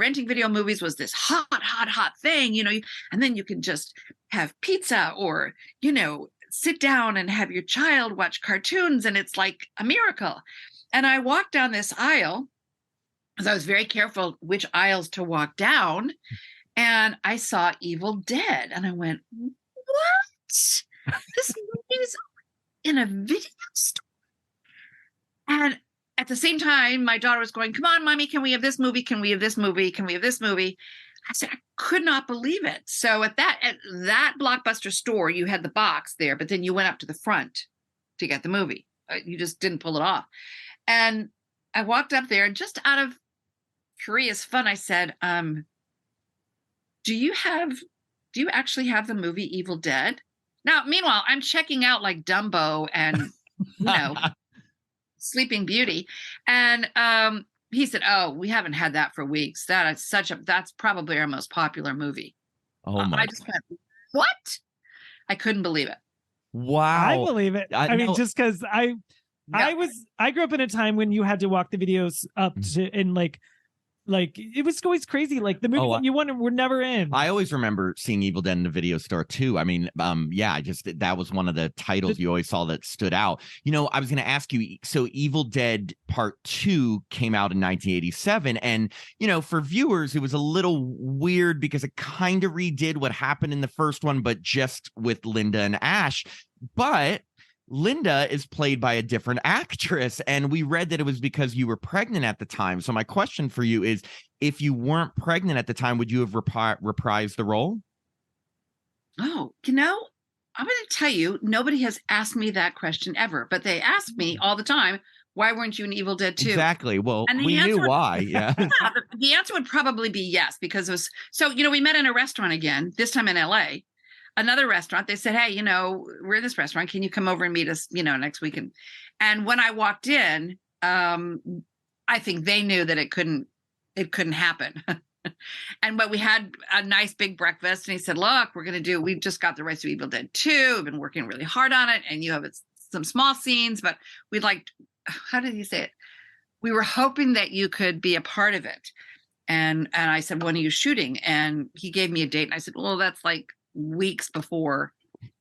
S3: renting video movies was this hot thing, and then you can just have pizza or, sit down and have your child watch cartoons, and it's like a miracle. And I walked down this aisle because I was very careful which aisles to walk down, and I saw Evil Dead, and I went, what? This movie's in a video store? And at the same time, my daughter was going, come on, mommy, can we have this movie? Can we have this movie? Can we have this movie? I said, I could not believe it. So at that Blockbuster store, you had the box there, but then you went up to the front to get the movie. You just didn't pull it off. And I walked up there, and just out of curious fun, I said, do you actually have the movie Evil Dead? Now, meanwhile, I'm checking out like Dumbo and, Sleeping Beauty. And he said, oh, we haven't had that for weeks. That's probably our most popular movie.
S2: Oh my!
S3: I just went, what? I couldn't believe it.
S2: Wow.
S1: I believe it. I mean, just because I grew up in a time when you had to walk the videos up to, and like it was always crazy. Like the movie you wanted were never in.
S2: I always remember seeing Evil Dead in the video store too. I mean, that was one of the titles you always saw that stood out. I was going to ask you, so Evil Dead Part 2 came out in 1987. And, for viewers, it was a little weird because it kind of redid what happened in the first one, but just with Linda and Ash. But Linda is played by a different actress, and we read that it was because you were pregnant at the time. So my question for you is, if you weren't pregnant at the time, would you have reprised the role?
S3: Oh, I'm going to tell you, nobody has asked me that question ever, but they ask me all the time, why weren't you in Evil Dead 2?
S2: Exactly. Well, we knew why. Yeah.
S3: The answer would probably be yes, because it was, so, we met in a restaurant again, this time in LA. Another restaurant. They said, hey, we're in this restaurant. Can you come over and meet us, next weekend? And when I walked in, I think they knew that it couldn't happen. But we had a nice big breakfast, and he said, look, we just got the rights to Evil Dead 2. We've been working really hard on it, and you have some small scenes, but we'd like, how did he say it? We were hoping that you could be a part of it. And I said, when are you shooting? And he gave me a date, and I said, well, that's like weeks before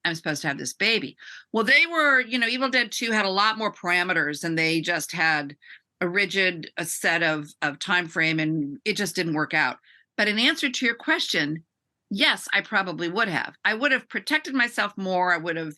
S3: I'm supposed to have this baby. Well, they were, Evil Dead 2 had a lot more parameters, and they just had a set of time frame, and it just didn't work out. But in answer to your question, yes, I probably would have. I would have protected myself more. I would have,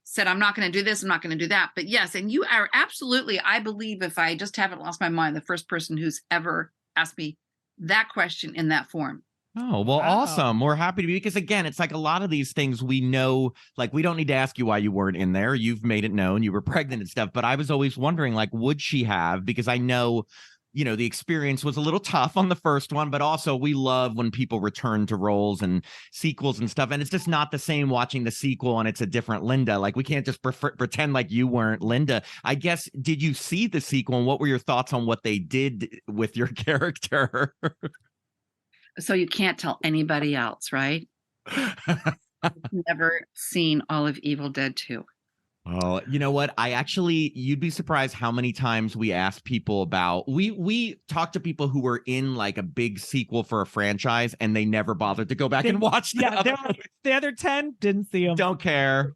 S3: said, I'm not going to do this, I'm not going to do that. But yes, and you are absolutely, I believe, if I just haven't lost my mind, the first person who's ever asked me that question in that form.
S2: Oh, well, wow. Awesome. We're happy to be, because again, it's like a lot of these things we know, like we don't need to ask you why you weren't in there. You've made it known you were pregnant and stuff. But I was always wondering, like, would she have? Because I know, the experience was a little tough on the first one, but also we love when people return to roles and sequels and stuff. And it's just not the same watching the sequel and it's a different Linda. Like, we can't just pretend like you weren't Linda. I guess, did you see the sequel, and what were your thoughts on what they did with your character?
S3: So you can't tell anybody else, right? I've never seen all of Evil Dead 2.
S2: Oh, you know what? You'd be surprised how many times we ask people about, we talk to people who were in like a big sequel for a franchise and they never bothered to go back and watch
S1: the other 10, didn't see them.
S2: Don't care.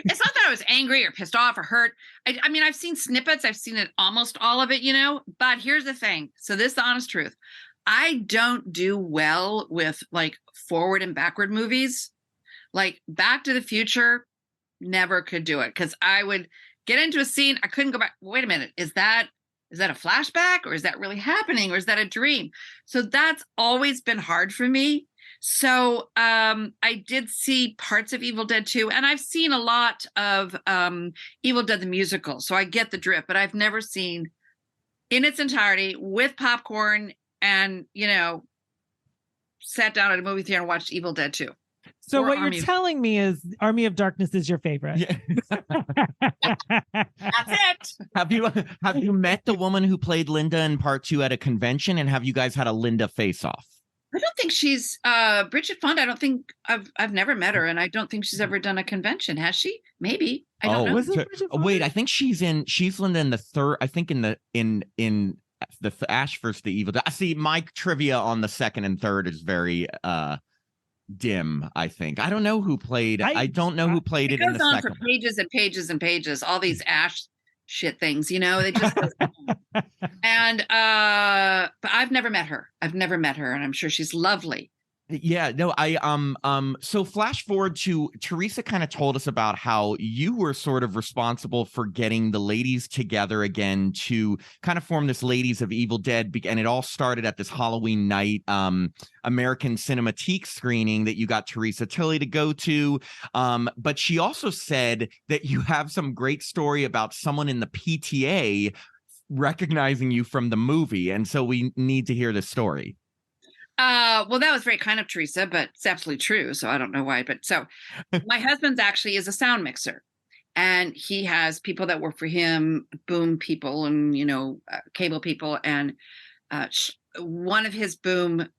S3: It's not that I was angry or pissed off or hurt. I mean, I've seen snippets. I've seen it, almost all of it, but here's the thing. So this is the honest truth. I don't do well with like forward and backward movies. Like Back to the Future, never could do it because I would get into a scene. I couldn't go back. Wait a minute. Is that a flashback, or is that really happening, or is that a dream? So that's always been hard for me. So I did see parts of Evil Dead 2, and I've seen a lot of Evil Dead the musical. So I get the drift, but I've never seen in its entirety with popcorn and, sat down at a movie theater and watched Evil Dead 2.
S1: So what you're telling me is Army of Darkness is your favorite.
S2: Yeah.
S3: That's it.
S2: Have you met the woman who played Linda in part 2 at a convention, and have you guys had a Linda face-off?
S3: I don't think she's Bridget Fonda. I don't think I've never met her, and I don't think she's ever done a convention. Has she? Maybe. I don't know.
S2: Wait, I think she's Linda in the third. I think in the Ash vs. the Evil Dead. See, my trivia on the second and third is very dim. I think I don't know who played. I don't know who played it in the second. It goes on
S3: for pages and pages and pages. All these Ash shit things, they just and but I've never met her, and I'm sure she's lovely.
S2: Yeah, no, so flash forward to Teresa kind of told us about how you were sort of responsible for getting the ladies together again to kind of form this Ladies of Evil Dead, and it all started at this Halloween night American Cinematique screening that you got Teresa Tilley to go to, but she also said that you have some great story about someone in the PTA recognizing you from the movie, and so we need to hear this story.
S3: Well, that was very kind of Teresa, but it's absolutely true. So I don't know why. But so my husband's actually is a sound mixer, and he has people that work for him, boom people and, cable people. And one of his boom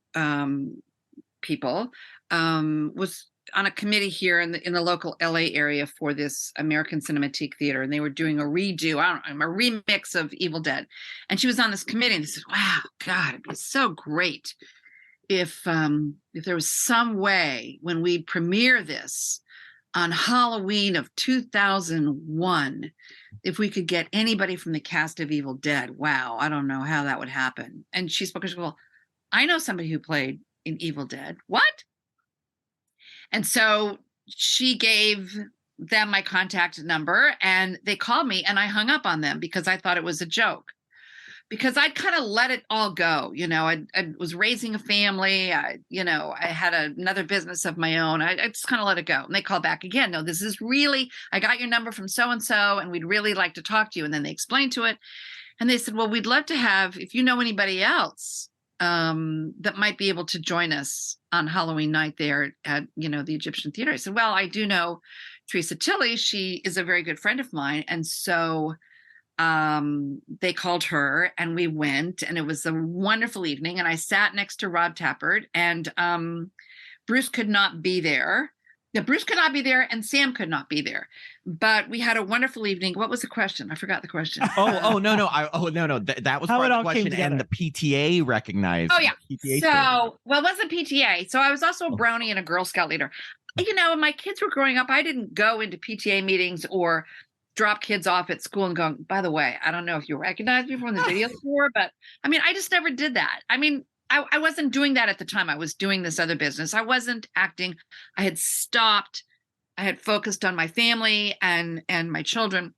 S3: people was on a committee here in the local LA area for this American Cinematique Theater. And they were doing a redo, a remix of Evil Dead. And she was on this committee, and they said, wow, God, it'd be so great if there was some way when we premiere this on Halloween of 2001, if we could get anybody from the cast of Evil Dead. Wow, I don't know how that would happen. And she spoke, well, I know somebody who played in Evil Dead. What? And so she gave them my contact number, and they called me, and I hung up on them because I thought it was a joke. Because I'd kind of let it all go. I was raising a family. I had another business of my own. I just kind of let it go. And they called back again. No, this is really, I got your number from so-and-so, and we'd really like to talk to you. And then they explained to it. And they said, well, we'd love to have, if you know anybody else that might be able to join us on Halloween night there at, the Egyptian Theater. I said, well, I do know Teresa Tilley. She is a very good friend of mine. And so they called her, and we went, and it was a wonderful evening. And I sat next to Rob Tappert, and Bruce could not be there. Yeah, Bruce could not be there, and Sam could not be there. But we had a wonderful evening. What was the question? I forgot the question.
S2: No. That was part of the question. And the PTA recognized.
S3: Oh yeah. Well, it wasn't PTA. So I was also a brownie and a Girl Scout leader. When my kids were growing up, I didn't go into PTA meetings or drop kids off at school and go, by the way, I don't know if you recognize me from the video store, but I just never did that. I wasn't doing that at the time. I was doing this other business. I wasn't acting. I had stopped. I had focused on my family and my children.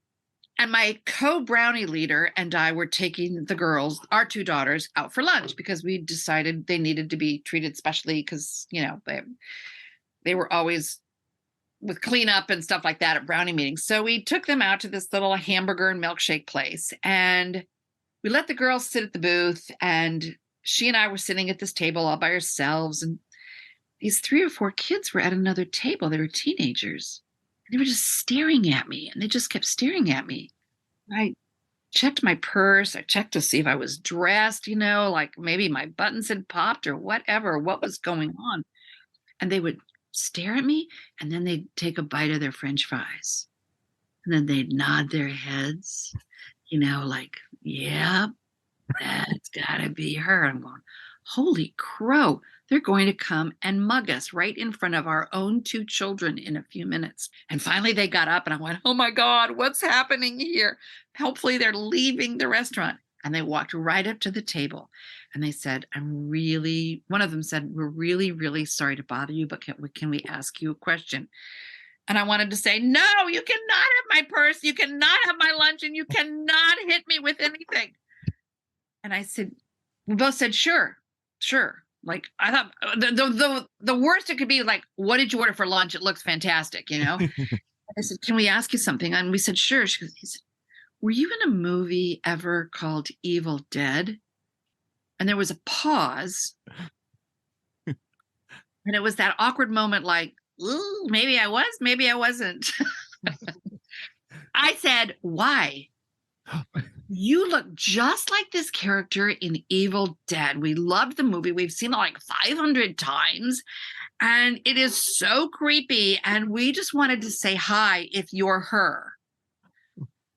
S3: And my co-brownie leader and I were taking the girls, our two daughters, out for lunch because we decided they needed to be treated specially because, they were always with cleanup and stuff like that at brownie meetings. So we took them out to this little hamburger and milkshake place, and we let the girls sit at the booth, and she and I were sitting at this table all by ourselves. And these 3 or 4 kids were at another table. They were teenagers. They were just staring at me, and they just kept staring at me. I checked my purse. I checked to see if I was dressed, like maybe my buttons had popped or whatever, what was going on. And they would stare at me, and then they'd take a bite of their French fries. And then they'd nod their heads, like, yeah, that's gotta be her. I'm going, holy crow, they're going to come and mug us right in front of our own 2 children in a few minutes. And finally they got up and I went, oh my God, what's happening here? Hopefully they're leaving the restaurant. And they walked right up to the table and they said, one of them said, we're really, really sorry to bother you, but can we ask you a question? And I wanted to say, no, you cannot have my purse. You cannot have my lunch and you cannot hit me with anything. And I said, we both said, sure. Like, I thought the worst it could be, like, what did you order for lunch? It looks fantastic, I said, can we ask you something? And we said, sure. He said, were you in a movie ever called Evil Dead? And there was a pause. And it was that awkward moment, like, ooh, maybe I was, maybe I wasn't. I said, why? You look just like this character in Evil Dead. We loved the movie. We've seen it like 500 times. And it is so creepy. And we just wanted to say hi if you're her.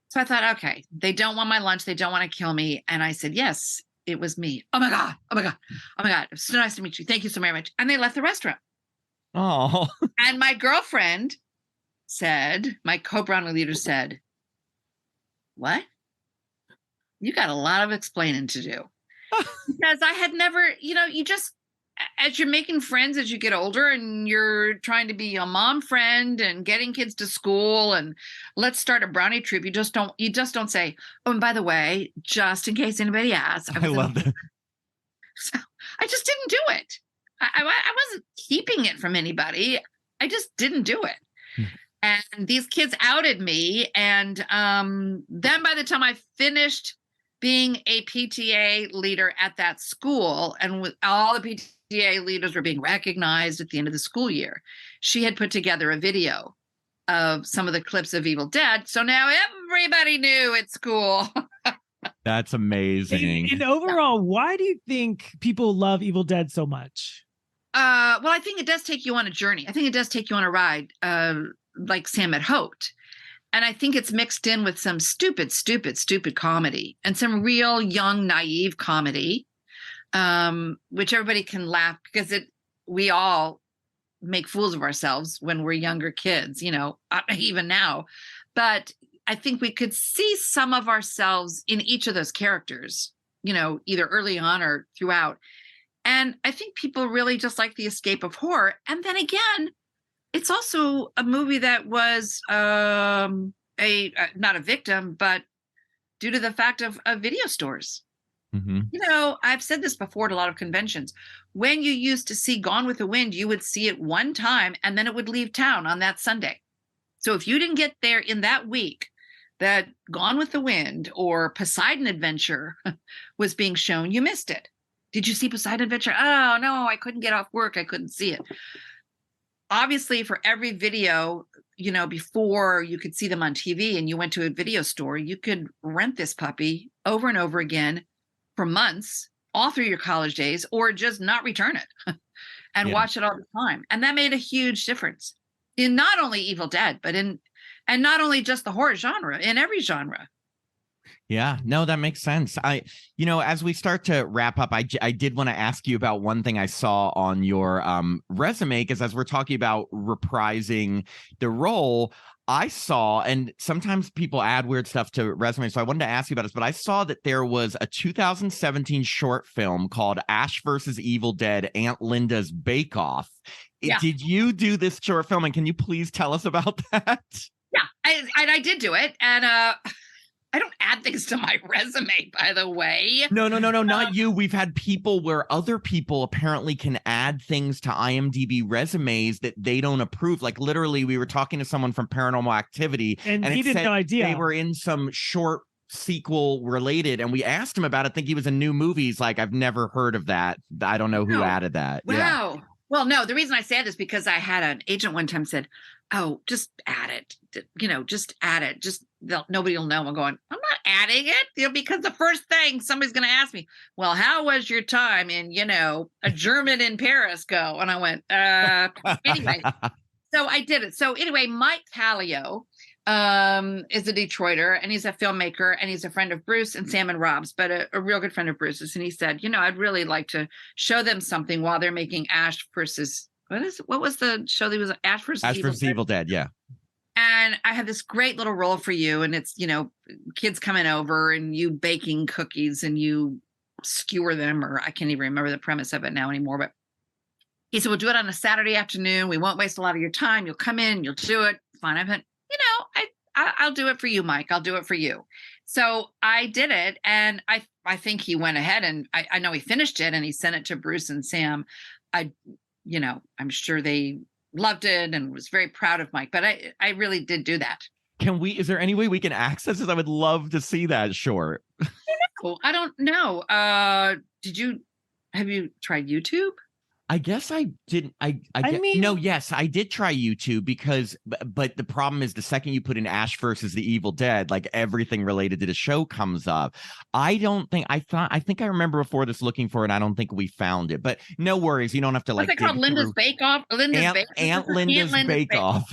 S3: So I thought, okay, they don't want my lunch. They don't want to kill me. And I said, yes, it was me. Oh my God. Oh my God. Oh my God. It's so nice to meet you. Thank you so very much. And they left the restaurant.
S2: Oh.
S3: And my girlfriend said, my co-Brownlee leader said, what? You got a lot of explaining to do. Because I had never, you just, as you're making friends as you get older and you're trying to be a mom friend and getting kids to school and let's start a brownie troop, you just don't say, oh, and by the way, just in case anybody asks.
S2: I love that.
S3: So I just didn't do it. I wasn't keeping it from anybody. I just didn't do it. And these kids outed me. And then by the time I finished being a PTA leader at that school, and with all the PTA leaders were being recognized at the end of the school year, she had put together a video of some of the clips of Evil Dead. So now everybody knew at school.
S2: That's amazing.
S1: And overall, why do you think people love Evil Dead so much?
S3: Well, I think it does take you on a journey. I think it does take you on a ride, like Sam had hoped. And I think it's mixed in with some stupid comedy and some real young, naive comedy, which everybody can laugh because we all make fools of ourselves when we're younger kids, even now. But I think we could see some of ourselves in each of those characters, either early on or throughout. And I think people really just like the escape of horror. And then again, it's also a movie that was not a victim, but due to the fact of video stores.
S2: Mm-hmm.
S3: I've said this before at a lot of conventions. When you used to see Gone with the Wind, you would see it one time and then it would leave town on that Sunday. So if you didn't get there in that week that Gone with the Wind or Poseidon Adventure was being shown, you missed it. Did you see Poseidon Adventure? Oh, no, I couldn't get off work. I couldn't see it. Obviously, for every video, before you could see them on TV and you went to a video store, you could rent this puppy over and over again for months, all through your college days, or just not return it and watch it all the time. And that made a huge difference in not only Evil Dead, but and not only just the horror genre, in every genre.
S2: Yeah, no, that makes sense. As we start to wrap up, I did want to ask you about one thing I saw on your resume, because as we're talking about reprising the role, I saw, and sometimes people add weird stuff to resumes, so I wanted to ask you about this, but I saw that there was a 2017 short film called Ash versus Evil Dead, Aunt Linda's Bake Off. Yeah. Did you do this short film, and can you please tell us about that?
S3: Yeah, I did do it, and I don't add things to my resume, by the way.
S2: No, not you. We've had people where other people apparently can add things to IMDb resumes that they don't approve. Like literally, we were talking to someone from Paranormal Activity,
S1: and he did no idea
S2: they were in some short sequel related, and we asked him about it. I think he was in new movies. Like, I've never heard of that. I don't know who added that.
S3: Wow.
S2: Yeah.
S3: Well, no, the reason I say it is because I had an agent one time said, oh, just add it. Just add it. Nobody will know. I'm going, I'm not adding it, because the first thing somebody's going to ask me, well, how was your time in, a German in Paris go? And I went, anyway, so I did it. So anyway, Mike Palio is a Detroiter, and he's a filmmaker, and he's a friend of Bruce and Sam and Rob's, but a real good friend of Bruce's. And he said, I'd really like to show them something while they're making Ash versus what was the show that was Ash versus
S2: Evil Dead, yeah.
S3: And I have this great little role for you, and it's kids coming over and you baking cookies and you skewer them, or I can't even remember the premise of it now anymore, but he said, we'll do it on a Saturday afternoon. We won't waste a lot of your time. You'll come in, you'll do it. Fine. I've had, I'll do it for you, Mike. I'll do it for you. So I did it. And I think he went ahead, and I know he finished it, and he sent it to Bruce and Sam. I'm sure they loved it and was very proud of Mike, but I really did do that.
S2: Is there any way we can access this? I would love to see that short.
S3: Cool. I don't know. Have you tried YouTube?
S2: I guess I didn't. Yes, I did try YouTube but the problem is the second you put in Ash versus the Evil Dead, like everything related to the show comes up. I think I remember before this looking for it. I don't think we found it, but no worries. You don't have to
S3: What's it called? Linda's Bake Off?
S2: Aunt Linda's Bake Off.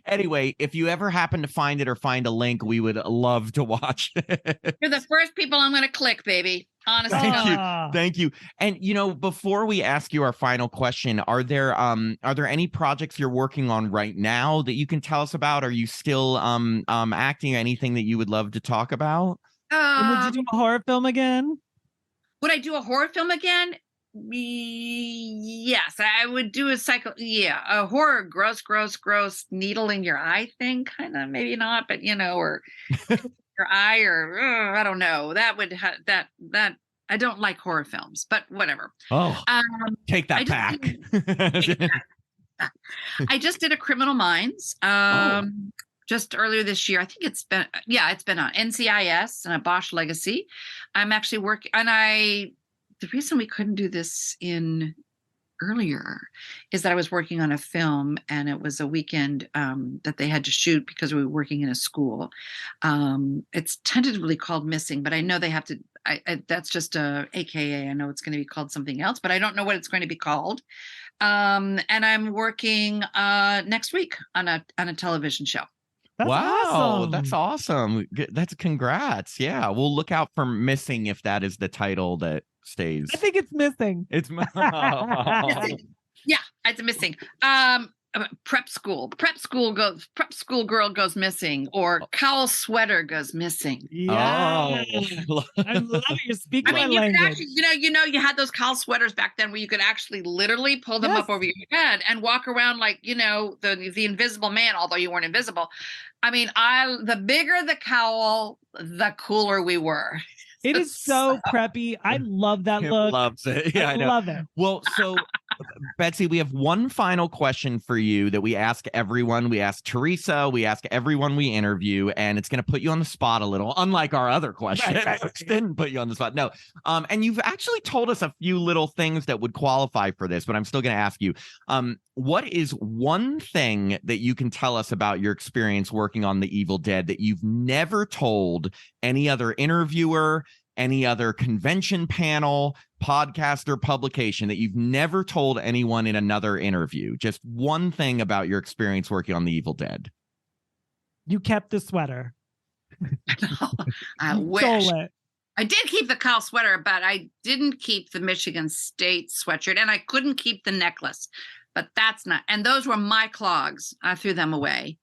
S2: Anyway, if you ever happen to find it or find a link, we would love to watch it.
S3: You're the first people I'm going to click, baby. Honestly.
S2: Thank you. And before we ask you our final question, are there any projects you're working on right now that you can tell us about? Are you still acting? Anything that you would love to talk about?
S1: Would you do a horror film again?
S3: Would I do a horror film again? Yes, I would do a horror, gross needle in your eye thing, kind of, maybe not, but or your eye, or I don't know. That would that I don't like horror films, but whatever.
S2: Oh, take that back.
S3: I just did a Criminal Minds just earlier this year. I think it's been on NCIS and a Bosch Legacy. I'm actually working, and the reason we couldn't do this in earlier is that I was working on a film, and it was a weekend that they had to shoot because we were working in a school. It's tentatively called Missing, but I know they have to, that's just a AKA. I know it's going to be called something else, but I don't know what it's going to be called. And I'm working next week on a television show.
S1: That's
S2: wow,
S1: awesome.
S2: That's awesome. That's congrats. Yeah, we'll look out for Missing if that is the title that stays.
S1: I think it's Missing.
S2: It's
S3: yeah, it's Missing. Prep school girl goes missing, or cowl sweater goes missing.
S1: Yeah.
S2: Oh.
S1: I love it. You're speaking my
S3: you
S1: language.
S3: could actually, you had those cowl sweaters back then where you could actually literally pull them up over your head and walk around like, the invisible man, although you weren't invisible. I mean, the bigger the cowl, the cooler we were.
S1: It is so preppy. I love that look.
S2: Loves it. Yeah, I know.
S1: Love it.
S2: Well, so Betsy, we have one final question for you that we ask everyone. We ask Teresa, we ask everyone we interview, and it's going to put you on the spot a little, unlike our other question, which didn't put you on the spot. No. And you've actually told us a few little things that would qualify for this, but I'm still going to ask you, what is one thing that you can tell us about your experience working on The Evil Dead that you've never told any other interviewer, any other convention panel, podcast, or publication, that you've never told anyone in another interview? Just one thing about your experience working on The Evil Dead.
S1: You kept the sweater.
S3: I wish.
S1: Stole it.
S3: I did keep the cowl sweater, but I didn't keep the Michigan State sweatshirt, and I couldn't keep the necklace. But that's not, and those were my clogs. I threw them away.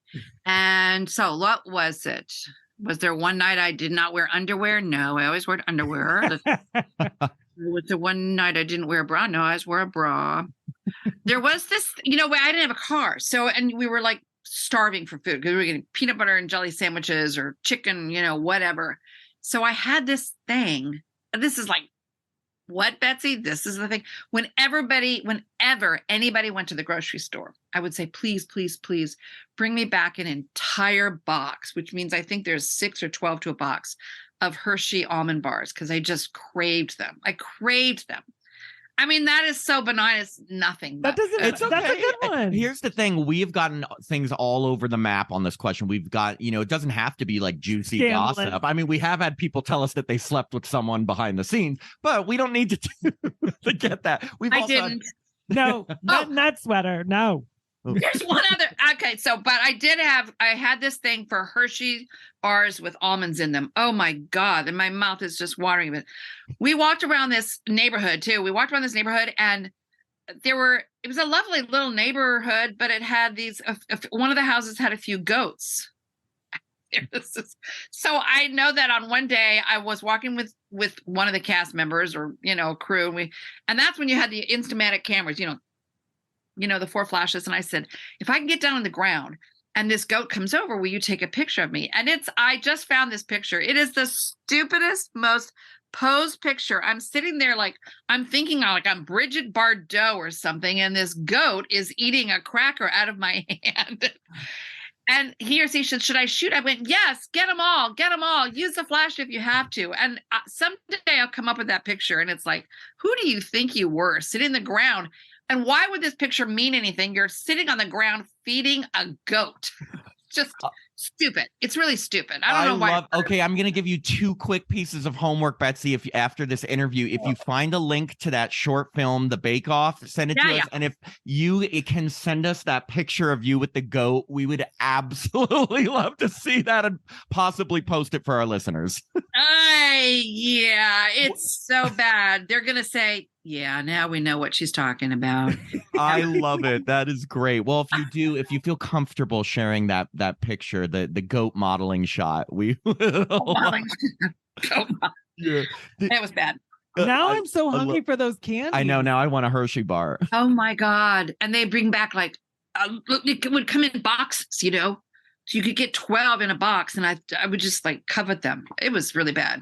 S3: And so what was it? Was there one night I did not wear underwear? No, I always wore underwear. Was there one night I didn't wear a bra? No, I always wore a bra. There was this, I didn't have a car. So, and we were like starving for food because we were getting peanut butter and jelly sandwiches or chicken, whatever. So I had this thing. This is like, what, Betsy? This is the thing. Whenever anybody went to the grocery store, I would say, please, please, please bring me back an entire box, which means I think there's 6 or 12 to a box of Hershey almond bars, because I just craved them. I craved them. I mean, that is so benign. It's nothing.
S1: That doesn't.
S2: It's okay.
S1: That's a good one.
S2: Here's the thing: we've gotten things all over the map on this question. We've got, it doesn't have to be like juicy
S1: Scandalous.
S2: gossip. I mean, we have had people tell us that they slept with someone behind the scenes, but we don't need to get that.
S3: I didn't.
S1: No, not sweater. No.
S3: There's one other. Okay, but I had this thing for Hershey bars with almonds in them. Oh my God. And my mouth is just watering. But we walked around this neighborhood too. And it was a lovely little neighborhood, but it had one of the houses had a few goats. So I know that on one day I was walking with one of the cast members or, crew. And that's when you had the Instamatic cameras, the 4 flashes. And I said, if I can get down on the ground and this goat comes over, will you take a picture of me? And I just found this picture. It is the stupidest, most posed picture. I'm sitting there I'm thinking like I'm Bridget Bardot or something. And this goat is eating a cracker out of my hand. And he or she said, should I shoot? I went, yes, get them all. Use the flash if you have to. And someday I'll come up with that picture. And it's like, who do you think you were sitting in the ground? And why would this picture mean anything? You're sitting on the ground feeding a goat. Just stupid. It's really stupid. I don't know why.
S2: Okay, I'm going to give you 2 quick pieces of homework, Betsy. If after this interview, if you find a link to that short film, The Bake Off, send it to us. And if it can send us that picture of you with the goat, we would absolutely love to see that and possibly post it for our listeners.
S3: Yeah, it's so bad. They're going to say, yeah, now we know what she's talking about.
S2: I love it. That is great. Well, if you feel comfortable sharing that picture, the goat modeling shot, we will.
S3: Yeah. That was bad.
S1: Now I'm so hungry for those candies.
S2: I know. Now I want a Hershey bar.
S3: Oh my God. And they bring back it would come in boxes, so you could get 12 in a box. And I would just covet them. It was really bad.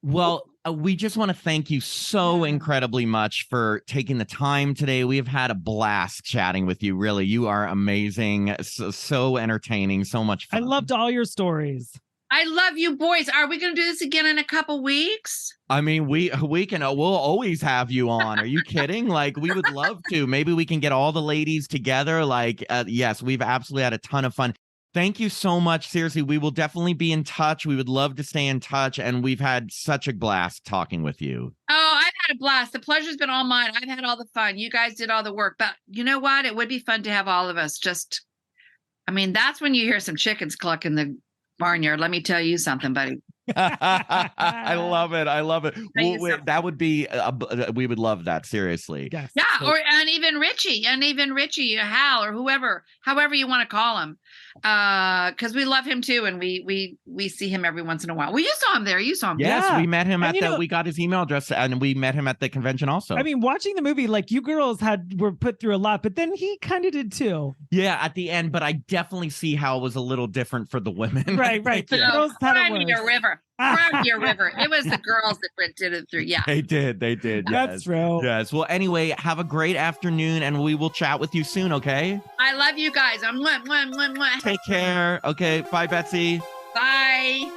S2: Well, we just want to thank you so incredibly much for taking the time today. We have had a blast chatting with you. Really, you are amazing. So entertaining. So much fun.
S1: I loved all your stories.
S3: I love you boys. Are we going to do this again in a couple weeks?
S2: I mean, we can. We'll always have you on. Are you kidding? We would love to. Maybe we can get all the ladies together. Yes, we've absolutely had a ton of fun. Thank you so much. Seriously, we will definitely be in touch. We would love to stay in touch. And we've had such a blast talking with you.
S3: Oh, I've had a blast. The pleasure's been all mine. I've had all the fun. You guys did all the work. But you know what? It would be fun to have all of us that's when you hear some chickens cluck in the barnyard. Let me tell you something, buddy.
S2: I love it. That would be, we would love that. Seriously.
S1: Yes.
S3: Yeah. And even Richie, Hal, or however you want to call him. Because we love him too. And we see him every once in a while. Well, you saw him there.
S2: Yes, we met him we got his email address and we met him at the convention also.
S1: I mean, watching the movie, you girls were put through a lot, but then he kind of did too.
S2: Yeah, at the end, but I definitely see how it was a little different for the women.
S1: Right. The girls had it worse.
S3: Your river. From your river. It was the girls that did it through. Yeah.
S2: They did. Yes.
S1: That's true.
S2: Yes. Well, anyway, have a great afternoon and we will chat with you soon, okay?
S3: I love you guys.
S2: Take care. Okay. Bye, Betsy.
S3: Bye.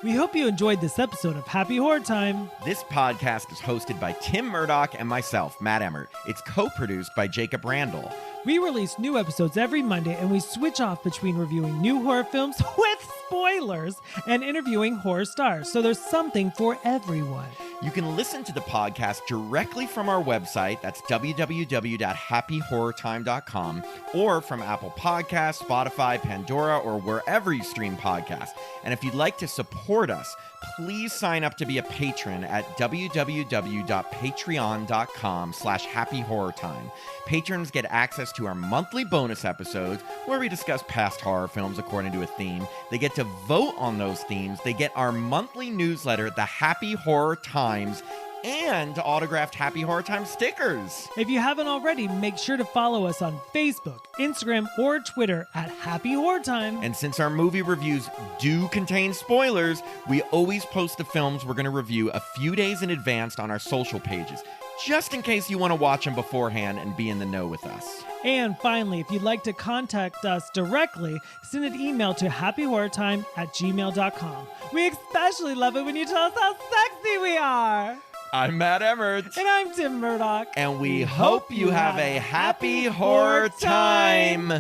S1: We hope you enjoyed this episode of Happy Horror Time.
S2: This podcast is hosted by Tim Murdoch and myself, Matt Emmert. It's co-produced by Jacob Randall.
S1: We release new episodes every Monday, and we switch off between reviewing new horror films with spoilers and interviewing horror stars, so there's something for everyone.
S2: You can listen to the podcast directly from our website, that's www.happyhorrortime.com, or from Apple Podcasts, Spotify, Pandora, or wherever you stream podcasts. And if you'd like to support us, please sign up to be a patron at www.patreon.com/happyhorrortime. Patrons get access to our monthly bonus episodes where we discuss past horror films according to a theme. They get to vote on those themes. They get our monthly newsletter, The Happy Horror Times, and autographed Happy Horror Time stickers.
S1: If you haven't already, make sure to follow us on Facebook, Instagram, or Twitter at Happy Horror Time.
S2: And since our movie reviews do contain spoilers, we always post the films we're going to review a few days in advance on our social pages, just in case you want to watch them beforehand and be in the know with us.
S1: And finally, if you'd like to contact us directly, send an email to happyhorrortime@gmail.com. We especially love it when you tell us how sexy we are.
S2: I'm Matt Emmert.
S1: And I'm Tim Murdoch.
S2: And we hope you have a happy horror time.